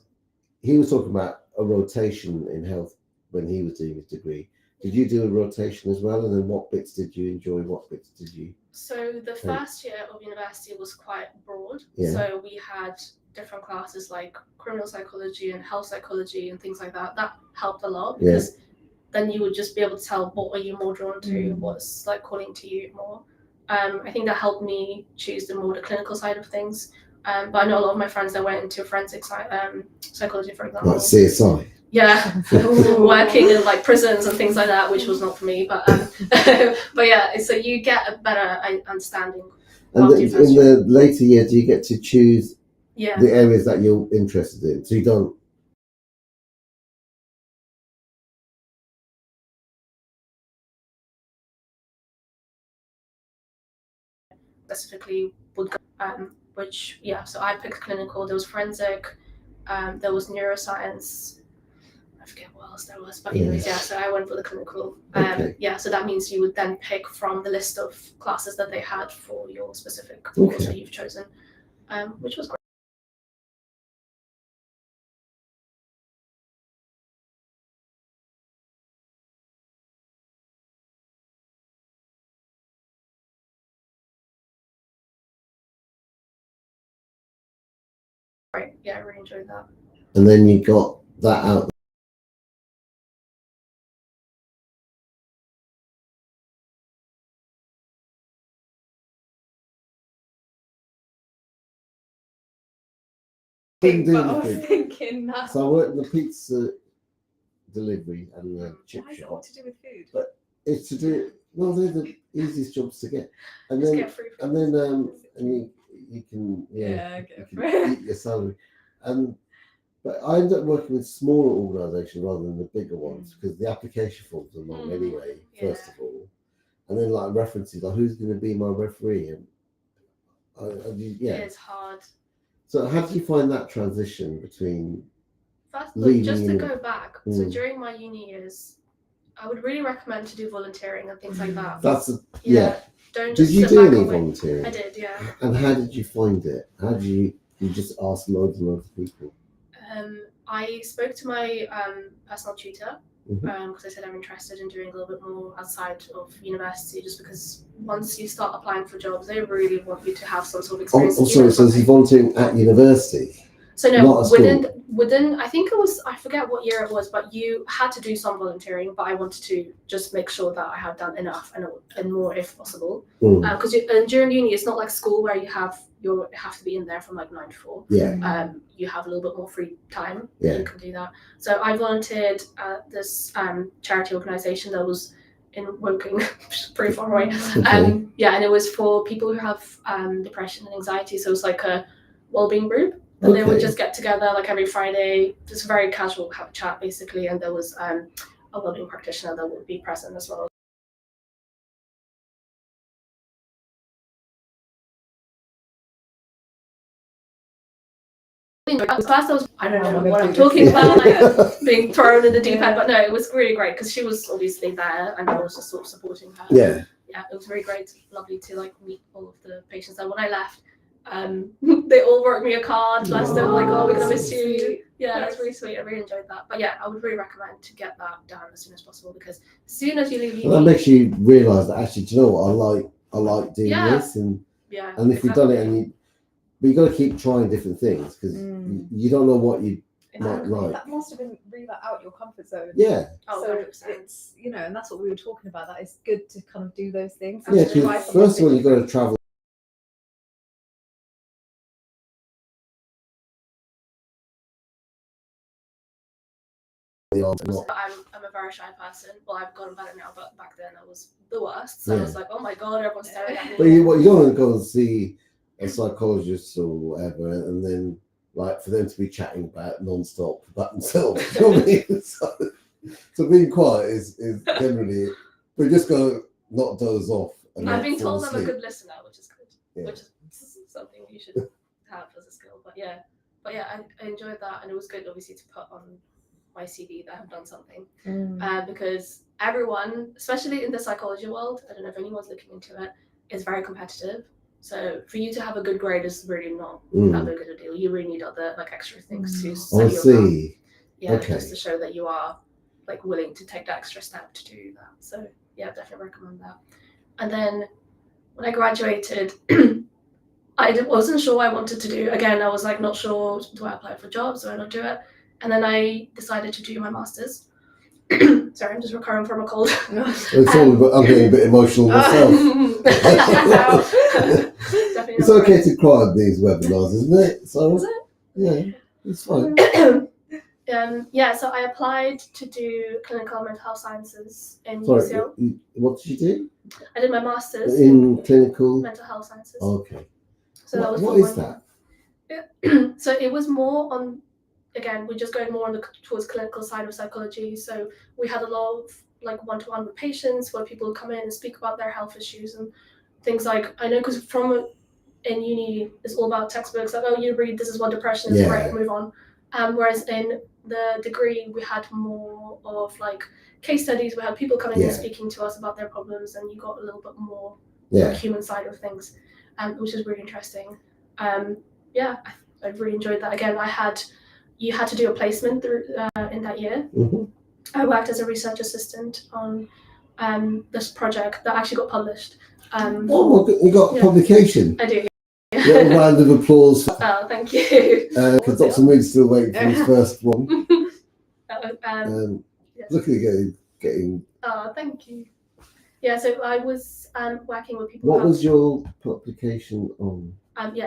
He was talking about a rotation in health when he was doing his degree. Did you do a rotation as well? And then what bits did you enjoy? What bits did you? So the first year of university was quite broad. Yeah. So we had different classes like criminal psychology and health psychology and things like that. That helped a lot because then you would just be able to tell what are you more drawn to, what's like calling to you more. I think that helped me choose the clinical side of things. But I know a lot of my friends that went into forensic psychology, for example. Like CSI. Yeah, working in like prisons and things like that, which was not for me. But but yeah, so you get a better understanding. And in the later years, you get to choose the areas that you're interested in. So you don't. Specifically would go, which so I picked clinical. There was forensic, there was neuroscience. I forget what else there was, but anyways, so I went for the clinical. So that means you would then pick from the list of classes that they had for your specific course that you've chosen, which was great. Right, yeah, I really enjoyed that. And then you got that out. But I was thinking that. So I worked in the pizza delivery and the chip shop. What to do with food? But it's to do. Well, they're the easiest jobs to get, and Just then get free and then you can eat your salary, but I ended up working with smaller organisations rather than the bigger ones because the application forms are long anyway. First of all, and then like references, like who's going to be my referee, and it's hard. So how did you find that transition between? First, look, just to go back. So during my uni years, I would really recommend to do volunteering and things like that. Yeah. Don't Did just you sit do back any and wait. volunteering? I did, yeah. And how did you find it? How did you just ask loads and loads of people? I spoke to my personal tutor Mhm. because I said I'm interested in doing a little bit more outside of university, just because once you start applying for jobs, they really want you to have some sort of experience. Sorry, so is he volunteering at university? So Not no, at school? within I think it was, I forget what year it was, but you had to do some volunteering. But I wanted to just make sure that I have done enough and more if possible. Because during uni, it's not like school where you have to be in there from like 9 to 4. Yeah. You have a little bit more free time. Yeah. You can do that. So I volunteered at this charity organisation that was in Woking, which is pretty far away. Okay. Yeah, and it was for people who have depression and anxiety. So it was like a wellbeing group. And they would just get together like every Friday, just very casual chat basically, and there was a wellbeing practitioner that would be present as well. First, I don't know what I'm talking about, like being thrown in the deep end, but no, it was really great because she was obviously there and I was just sort of supporting her. Yeah. Yeah, it was very great, lovely to like meet all of the patients. And when I left, they all wrote me a card. Like, they were like, "Oh, we're gonna miss you." Yeah, that's really sweet. I really enjoyed that. But yeah, I would really recommend to get that done as soon as possible because as soon as you leave uni, that makes you realise that actually, do you know what, I like doing this, and if you've done it, but you got to keep trying different things because you don't know what you might like. That must have been really out your comfort zone. Yeah. Oh, so 100%. it's, and that's what we were talking about. That it's good to kind of do those things. Yeah, because first of all, you've got to travel. I'm a very shy person. Well, I've gotten better now, but back then I was the worst. So I was like, oh my god, everyone's staring at me. But you don't want to go and see a psychologist or whatever, and then like for them to be chatting about non-stop about themselves. You know what I mean? So being quiet is generally, we just got to not doze off. And I've been told I'm a asleep. good listener, which is good. Yeah. Which is something you should have as a skill. But yeah, I enjoyed that, and it was good, obviously, to put on my CV that I've done something, because everyone, especially in the psychology world, I don't know if anyone's looking into it, is very competitive. So for you to have a good grade is really not that big of a deal. You really need other like extra things to set you up. Yeah, Okay. just to show that you are like willing to take the extra step to do that. So yeah, definitely recommend that. And then when I graduated, I wasn't sure what I wanted to do. Again, I was like not sure, do I apply for jobs, do I not do it? And then I decided to do my master's. Sorry, I'm just recovering from a cold. It's all, I'm getting a bit emotional myself. It's okay to cry on these webinars, isn't it? So, is it? Yeah, it's fine. Yeah, so I applied to do clinical mental health sciences in Sorry, UCL. what did you do? I did my master's in clinical mental health sciences. Okay. So that was what is that? So it was more on, again, we're just going more on towards clinical side of psychology. So we had a lot of like one-to-one with patients where people would come in and speak about their health issues and things like, I know because in uni it's all about textbooks, like, oh, you read, this is what depression is, great, move on. Whereas in the degree we had more of like case studies, we had people coming and speaking to us about their problems, and you got a little bit more like, human side of things, which is really interesting. I really enjoyed that. Again, you had to do a placement through in that year. I worked as a research assistant on this project that actually got published. You got a publication? I do. Little round of applause. Oh, thank you. Because Dr. Mood's still waiting for his first one. Look at you getting. Oh, thank you. Yeah, so I was working with people. What was your publication on?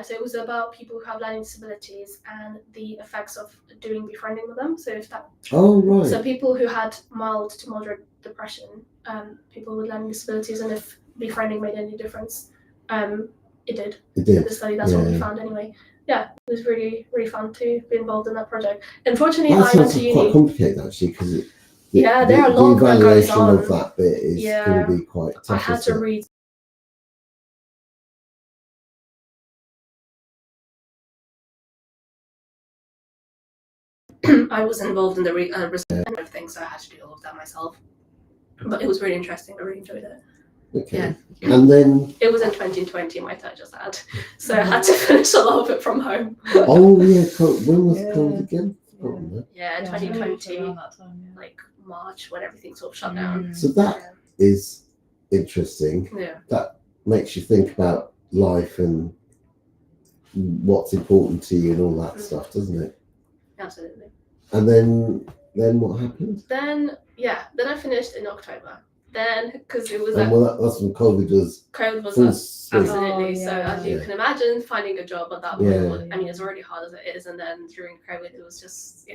So it was about people who have learning disabilities and the effects of doing befriending with them. So if that. Oh right. So people who had mild to moderate depression, people with learning disabilities, and if befriending made any difference, it did. It did. In the study, that's what we found anyway. Yeah, it was really, really fun to be involved in that project. Unfortunately, I went to uni. Quite complicated actually, because there are a lot that goes on. The evaluation of that bit is going to be quite tough. I had to read. I was involved in the research and everything, so I had to do all of that myself. But it was really interesting. I really enjoyed it. Okay. Yeah. And then, It was in 2020, my third just had, so I had to finish a lot of it from home. oh yeah, when was Yeah. COVID again? Yeah. Oh, Yeah, Yeah, 2020, around that time, yeah. like March, when everything sort of shut down. Mm. so that is interesting. Yeah. That makes you think about life and what's important to you and all that stuff, doesn't it? Absolutely. And then what happened? Then I finished in October. Then because it was And well, that's when COVID was COVID was full up. swing. Absolutely. Oh, So as you yeah. can imagine, finding a job at that point, Yeah. I mean, it's already hard as it is. And then during COVID, it was just,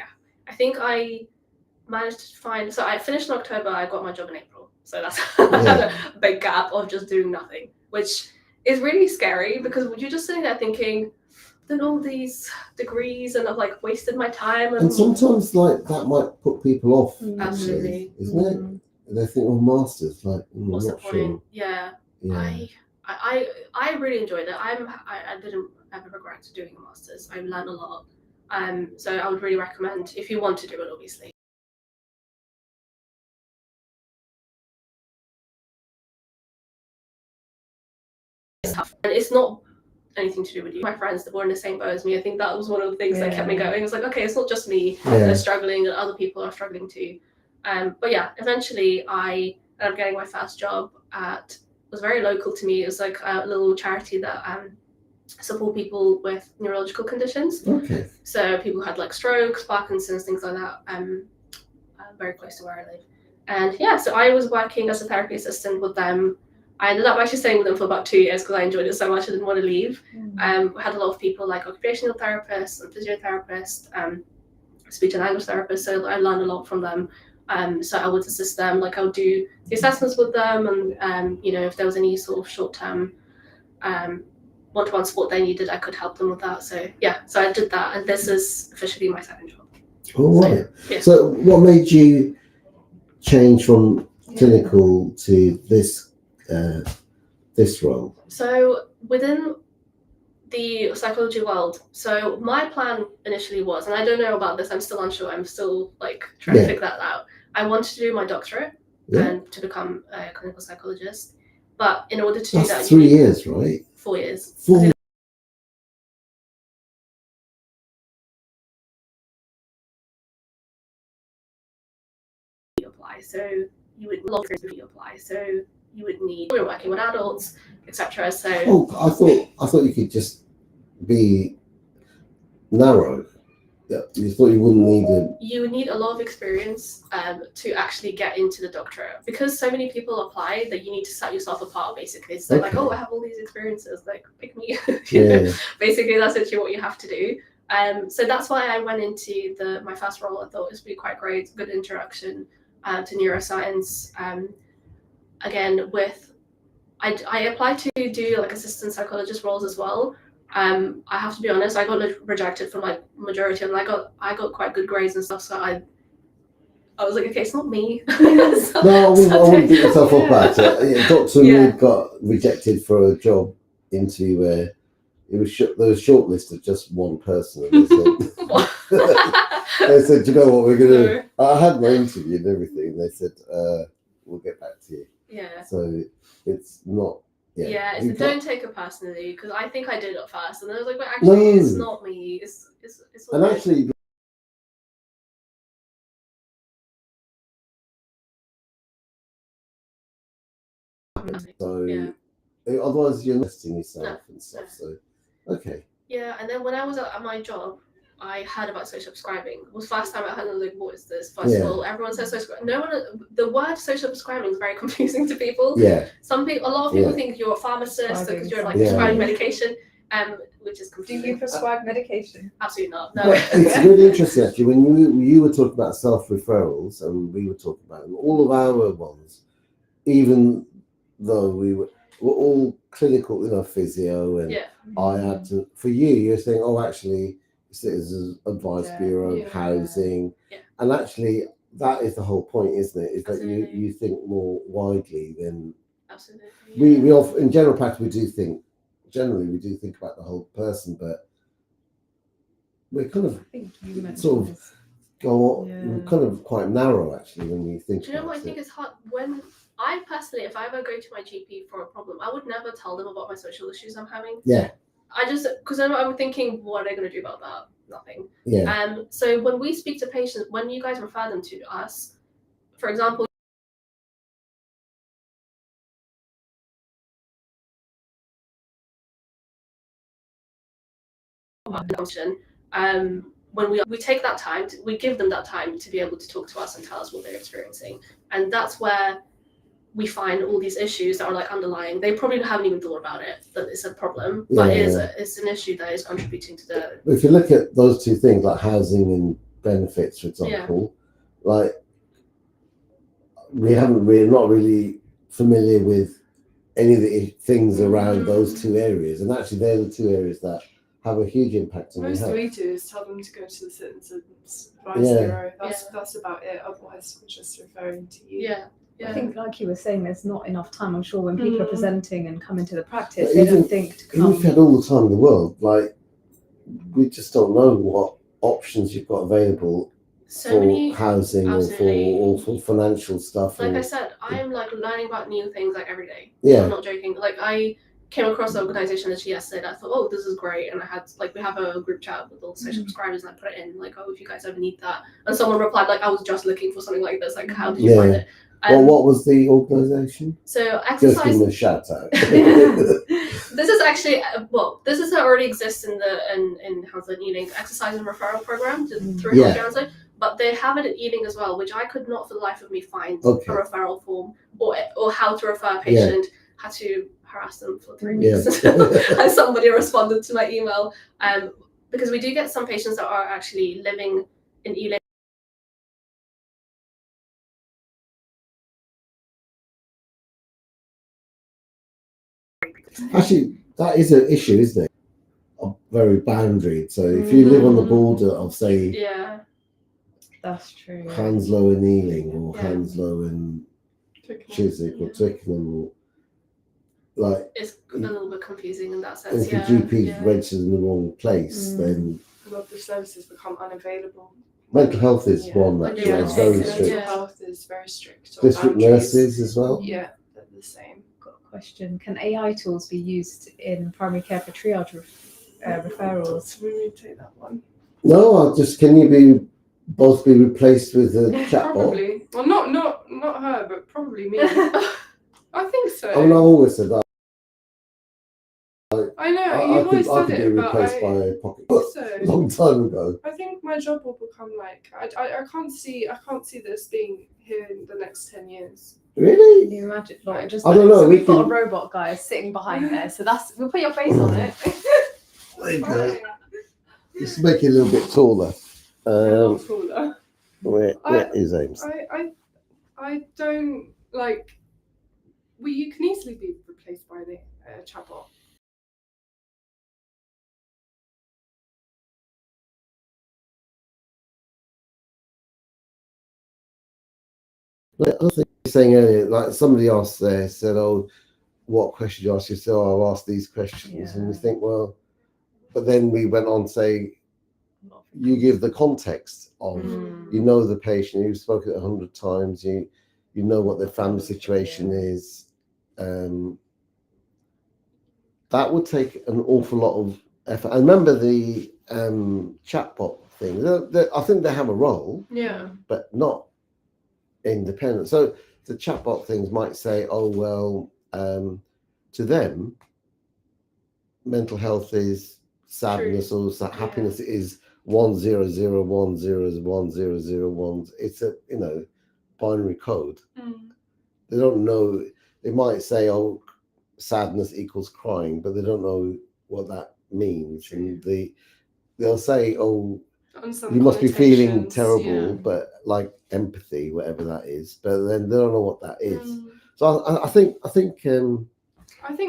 I think I managed to find, so I finished in October, I got my job in April. So that's Yeah. a big gap of just doing nothing, which is really scary because you're just sitting there thinking, done all these degrees and I've like wasted my time. And sometimes like that might put people off, Absolutely. isn't it? They think, well, masters, like, What's the not point? sure. Yeah. Yeah. I really enjoyed it. I didn't ever regret doing a master's. I learned a lot. So I would really recommend if you want to do it, obviously. It's tough. And it's not anything to do with you. My friends that were in the same boat as me, I think that was one of the things that kept me going. It's like, okay, it's not just me that's struggling, and other people are struggling too. But yeah, eventually I ended up getting my first job was very local to me. It was like a little charity that support people with neurological conditions. Okay. So people who had like strokes, Parkinson's, things like that. Very close to where I live. And yeah, so I was working as a therapy assistant with them. I ended up actually staying with them for about 2 years because I enjoyed it so much I didn't want to leave. We had a lot of people like occupational therapists and physiotherapists, speech and language therapists, so I learned a lot from them. So I would assist them, like I would do the assessments with them, and if there was any sort of short-term one-to-one support they needed, I could help them with that. So yeah, so I did that, and this is officially my second job. All right. Yeah. So what made you change from clinical to this role? So within the psychology world, so my plan initially was, and I don't know about this, I'm still unsure, I'm still like trying to figure that out. I wanted to do my doctorate and to become a clinical psychologist, but in order to do that, That's 3 years, right? 4 years. 4 apply, so you would log through to apply, so you would need, we're working with adults, etc. So I thought you could just be narrow. Yeah, you thought you wouldn't need a. You would need a lot of experience to actually get into the doctorate, because so many people apply that you need to set yourself apart. Basically, so like, oh, I have all these experiences, like pick me. Basically, that's actually what you have to do. So that's why I went into my first role. I thought it would be quite great, good introduction to neuroscience. Again, I applied to do like assistant psychologist roles as well. I have to be honest, I got rejected from like majority of them. I got quite good grades and stuff, so I was like, okay, it's not me. No, I wouldn't beat yourself up about it. Dr. Reed got rejected for a job into there was shortlisted just one person, and they said, do you know what we're gonna do? I had my interview and everything, and they said, we'll get back to you. Yeah. So it's not. Yeah, don't take it personally, because I think I did it first, and I was like, but actually, it's not me. It's all and actually. So otherwise you're investing yourself and stuff. So okay. Yeah, and then when I was at my job, I heard about social prescribing. It was the first time I heard, I was like, what is this? First of all, everyone says social prescribing. The word social prescribing is very confusing to people. Yeah. A lot of people think you're a pharmacist because you're like prescribing medication, which is confusing. Do you prescribe medication? Absolutely not. No. Well, it's really interesting actually when you were talking about self-referrals and we were talking about them, all of our ones, even though we were all clinical, physio, and I had to. For you're saying, oh, actually, Citizens Advice Bureau, housing, and actually, that is the whole point, isn't it? Is that you think more widely than. Absolutely. We often, in general practice, we do think about the whole person, but we're kind of sort of go Yeah. kind of quite narrow actually when you think Do you know about what I think it. is hard? When I personally, if I ever go to my GP for a problem, I would never tell them about my social issues I'm having. Yeah, I just, because I'm thinking, what are they going to do about that? Nothing. yeah. So when we speak to patients, when you guys refer them to us, for example, when we take that time, we give them that time to be able to talk to us and tell us what they're experiencing, and that's where we find all these issues that are like underlying. They probably haven't even thought about it, that it's a problem, but it's an issue that is contributing to the. If you look at those two things, like housing and benefits, for example, like we're not really familiar with any of the things around those two areas, and actually they're the two areas that have a huge impact on your Most health. we do is tell them to go to the Citizens Advice Bureau. That's about it. Otherwise, we're just referring to you. I think, like you were saying, there's not enough time. I'm sure when people are presenting and come into the practice, But they don't think to come. Even if you had all the time in the world, like we just don't know what options you've got available for housing or for financial stuff. Like I said, I'm like learning about new things like every day. Yeah. I'm not joking. Like I came across the organization literally yesterday and I thought, oh, this is great. And I had like, we have a group chat with all the social subscribers and I put it in like, oh, if you guys ever need that. And someone replied like, I was just looking for something like this. Like, how did you find it? Well, what was the organisation? So Just exercise. give them a shout out. This is actually this is already exists in how's it, Ealing exercise and referral program through Health Council, but they have it at Ealing as well, which I could not for the life of me find a referral form or how to refer a patient. Had to harass them for 3 weeks and somebody responded to my email. Because we do get some patients that are actually living in Ealing. Actually, that is an issue, isn't it? A very boundary. So if you live on the border of, say, that's true. Hounslow and Ealing, or Hounslow and Chiswick, or Twickenham, or like it's a little bit confusing in that sense. If the GP registered in the wrong place, then a lot of the services become unavailable. Mental health is one that is very strict. Mental health is very strict. District nurses as well. Yeah, they're the same. Question: can AI tools be used in primary care for triage referrals? We need to take that one. No, can you both be replaced with a chatbot? Probably. Well, not her, but probably me. I think so. I mean, I've always said that. I know you've always said it, but replaced by a pocket book a long time ago. I think my job will become like I can't see this being here in the next 10 years. Really? Can you imagine? Like, just I don't know. So we've got a robot guy sitting behind there, so we'll put your face on it. There you go. Just make it a little bit taller. Taller. Where is Ames? I don't like. Well, you can easily be replaced by the chatbot. I was saying earlier, like somebody asked there, said, "Oh, what question you ask?" You said, "Oh, I've asked these questions," and we think, well, but then we went on to say, you give the context of, you know, the patient, you've spoken 100 times, you know what their family situation is. That would take an awful lot of effort. And remember the chatbot thing. I think they have a role, but not independent. So the chatbot things might say, oh well, to them, mental health is sadness or happiness is 10010010001. It's a binary code. They don't know. They might say, oh, sadness equals crying, but they don't know what that means. And they'll say, oh, you must be feeling terrible, but like empathy, whatever that is. But then they don't know what that is. So I think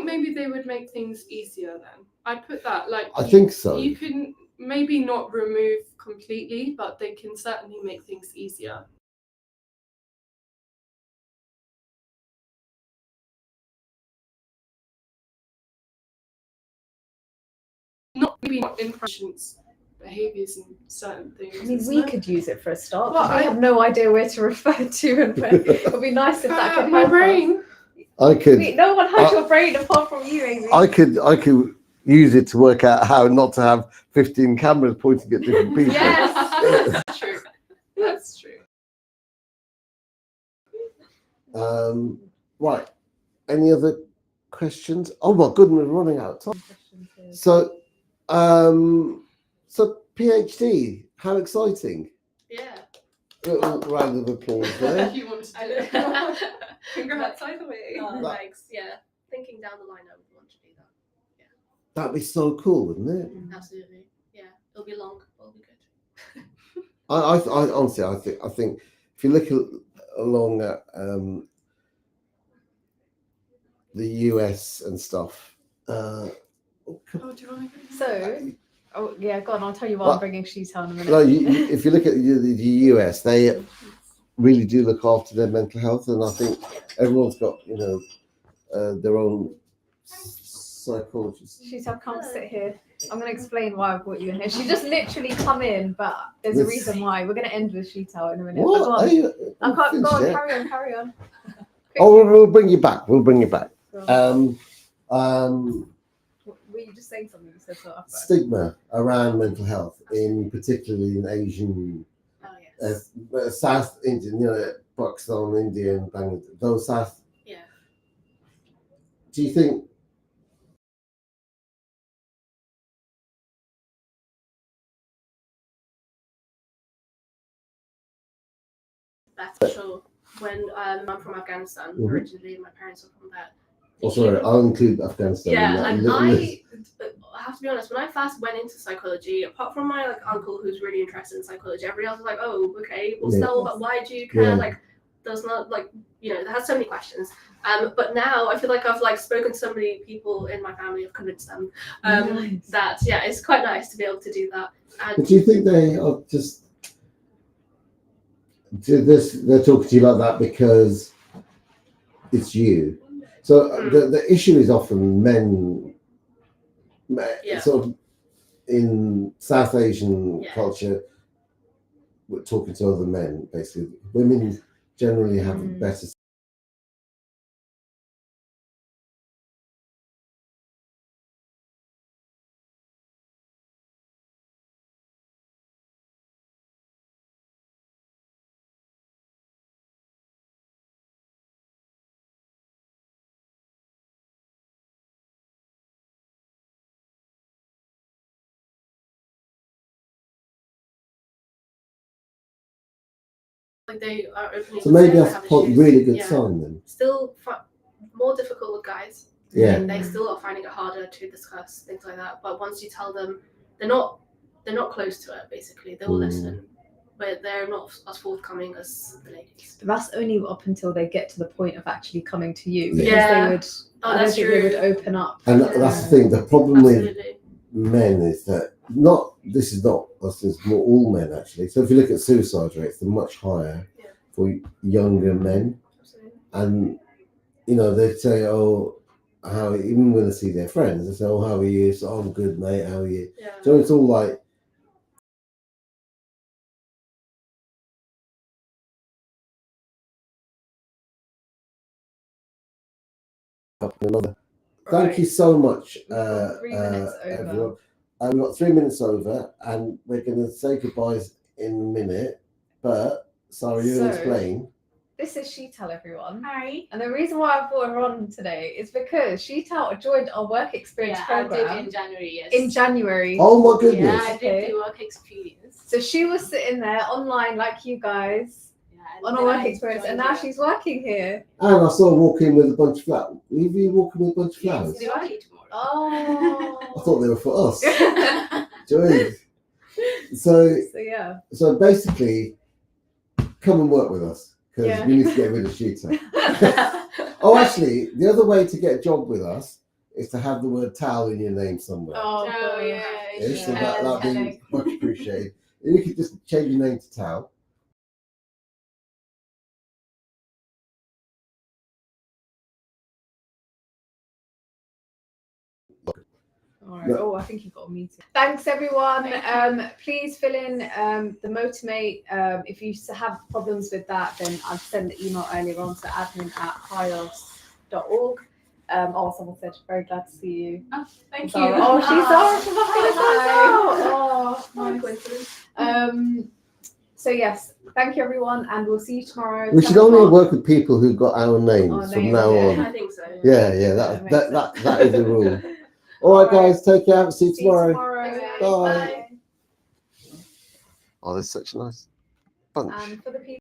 maybe they would make things easier then. I'd put that I think so. You can maybe not remove completely, but they can certainly make things easier. Not in patients behaviours and certain things. I mean, isn't we it? could use it for a start. Well, But I have no idea where to refer to, and where. It would be nice if that could my help brain. I could. Wait, no one has your brain apart from you, Amy. I could use it to work out how not to have 15 cameras pointing at different people. Yes, that's true. That's true. Right. Any other questions? Oh my goodness, we're running out of time. So, so PhD, how exciting! Yeah. A little round of applause there. If you wanted to do it. Congrats either way. Thanks. Yeah. Thinking down the line, I would want to do that. That'd be so cool, wouldn't it? Absolutely. Yeah. It'll be long. It'll be good. I honestly, I think if you look along at the US and stuff. Oh, do you want to go? So, oh yeah, go on. I'll tell you why Well, I'm bringing Sheeta in a minute. No, if you look at the US, they really do look after their mental health, and I think everyone's got their own psychologist. Sheeta, come sit here. I'm going to explain why I brought you in here. She just literally come in, but there's a reason why. We're going to end with Sheeta in a minute. What? Go on. Are you, I can't go on. finished it? Carry on. Oh, we'll bring you back. We'll bring you back. Go on. Were you just saying something? You said so. Stigma around mental health, in particularly in Asian, Oh yes. South Indian, Pakistan, India, and Bangladesh. Those South. Yeah. Do you think? That's for sure. When I'm from Afghanistan originally, my parents are from there. Oh, sorry, I'll include Afghanistan. Yeah, in and that. I have to be honest. When I first went into psychology, apart from my uncle who's really interested in psychology, everybody else was like, "Oh, okay, well, still, but why do you care?" Yeah. Like, there's not it has so many questions. But now I feel like I've spoken to so many people in my family, I've convinced them Nice. that it's quite nice to be able to do that. And But do you think they are just they're talking to you like that because it's you? So the issue is often men, sort of in South Asian culture, we're talking to other men, basically. Women generally have a better. they are opening. So maybe that's a really good sign then. Still more difficult with guys. Yeah. They still are finding it harder to discuss things like that. But once you tell them, they're not close to it. Basically, they will listen, but they're not as forthcoming as the ladies. But that's only up until they get to the point of actually coming to you. Because Yeah. they would. Oh, I don't that's think true. they would open up. And that's the thing. The problem with Absolutely. men is that this is more all men actually. So if you look at suicide rates, they're much higher for younger men. Absolutely. And they say, "Oh, how?" Even when they see their friends, they say, "Oh, how are you?" So, "I'm good, mate. How are you?" Yeah. So it's all like. Thank you so much, We've got 3 minutes over. everyone. We've got 3 minutes over, and we're going to say goodbyes in a minute. But Sarah, you So, explain. This is Sheetal, everyone. Hi. And the reason why I brought her on today is because Sheetal joined our work experience program I did in January, yes. in January. Oh my goodness! Yeah, I Okay. did the work experience. So she was sitting there online like you guys Yeah, on a work experience, and now she's working here. And I saw her walking with a bunch of flowers. Were you walking with a bunch of flowers? It's Diwali tomorrow. Oh. I thought they were for us. Joy. So yeah. So basically, come and work with us because Yeah. we need to get rid of Sheeta. Oh, actually, the other way to get a job with us is to have the word towel in your name somewhere. Oh, yeah. Yeah, so yeah. that'd be much appreciated. You could just change your name to Towel. All right. No. Oh, I think you've got a meeting. Thanks, everyone. Please fill in the Motimate. If you have problems with that, then I've sent the email earlier on to admin@hios.org. Oh, someone said, very glad to see you. Oh, thank Zara. you. Oh, she's Zara from Hi. Buckingham as well. So yes, thank you, everyone, and we'll see you tomorrow. We should 7 only o'clock. work with people who've got our names Our from names, now yeah. on. I think so. Yeah, That makes that is the rule. All right, All right. guys, take care. See you See you tomorrow. tomorrow. Bye. Oh, there's such a nice bunch. And for the people.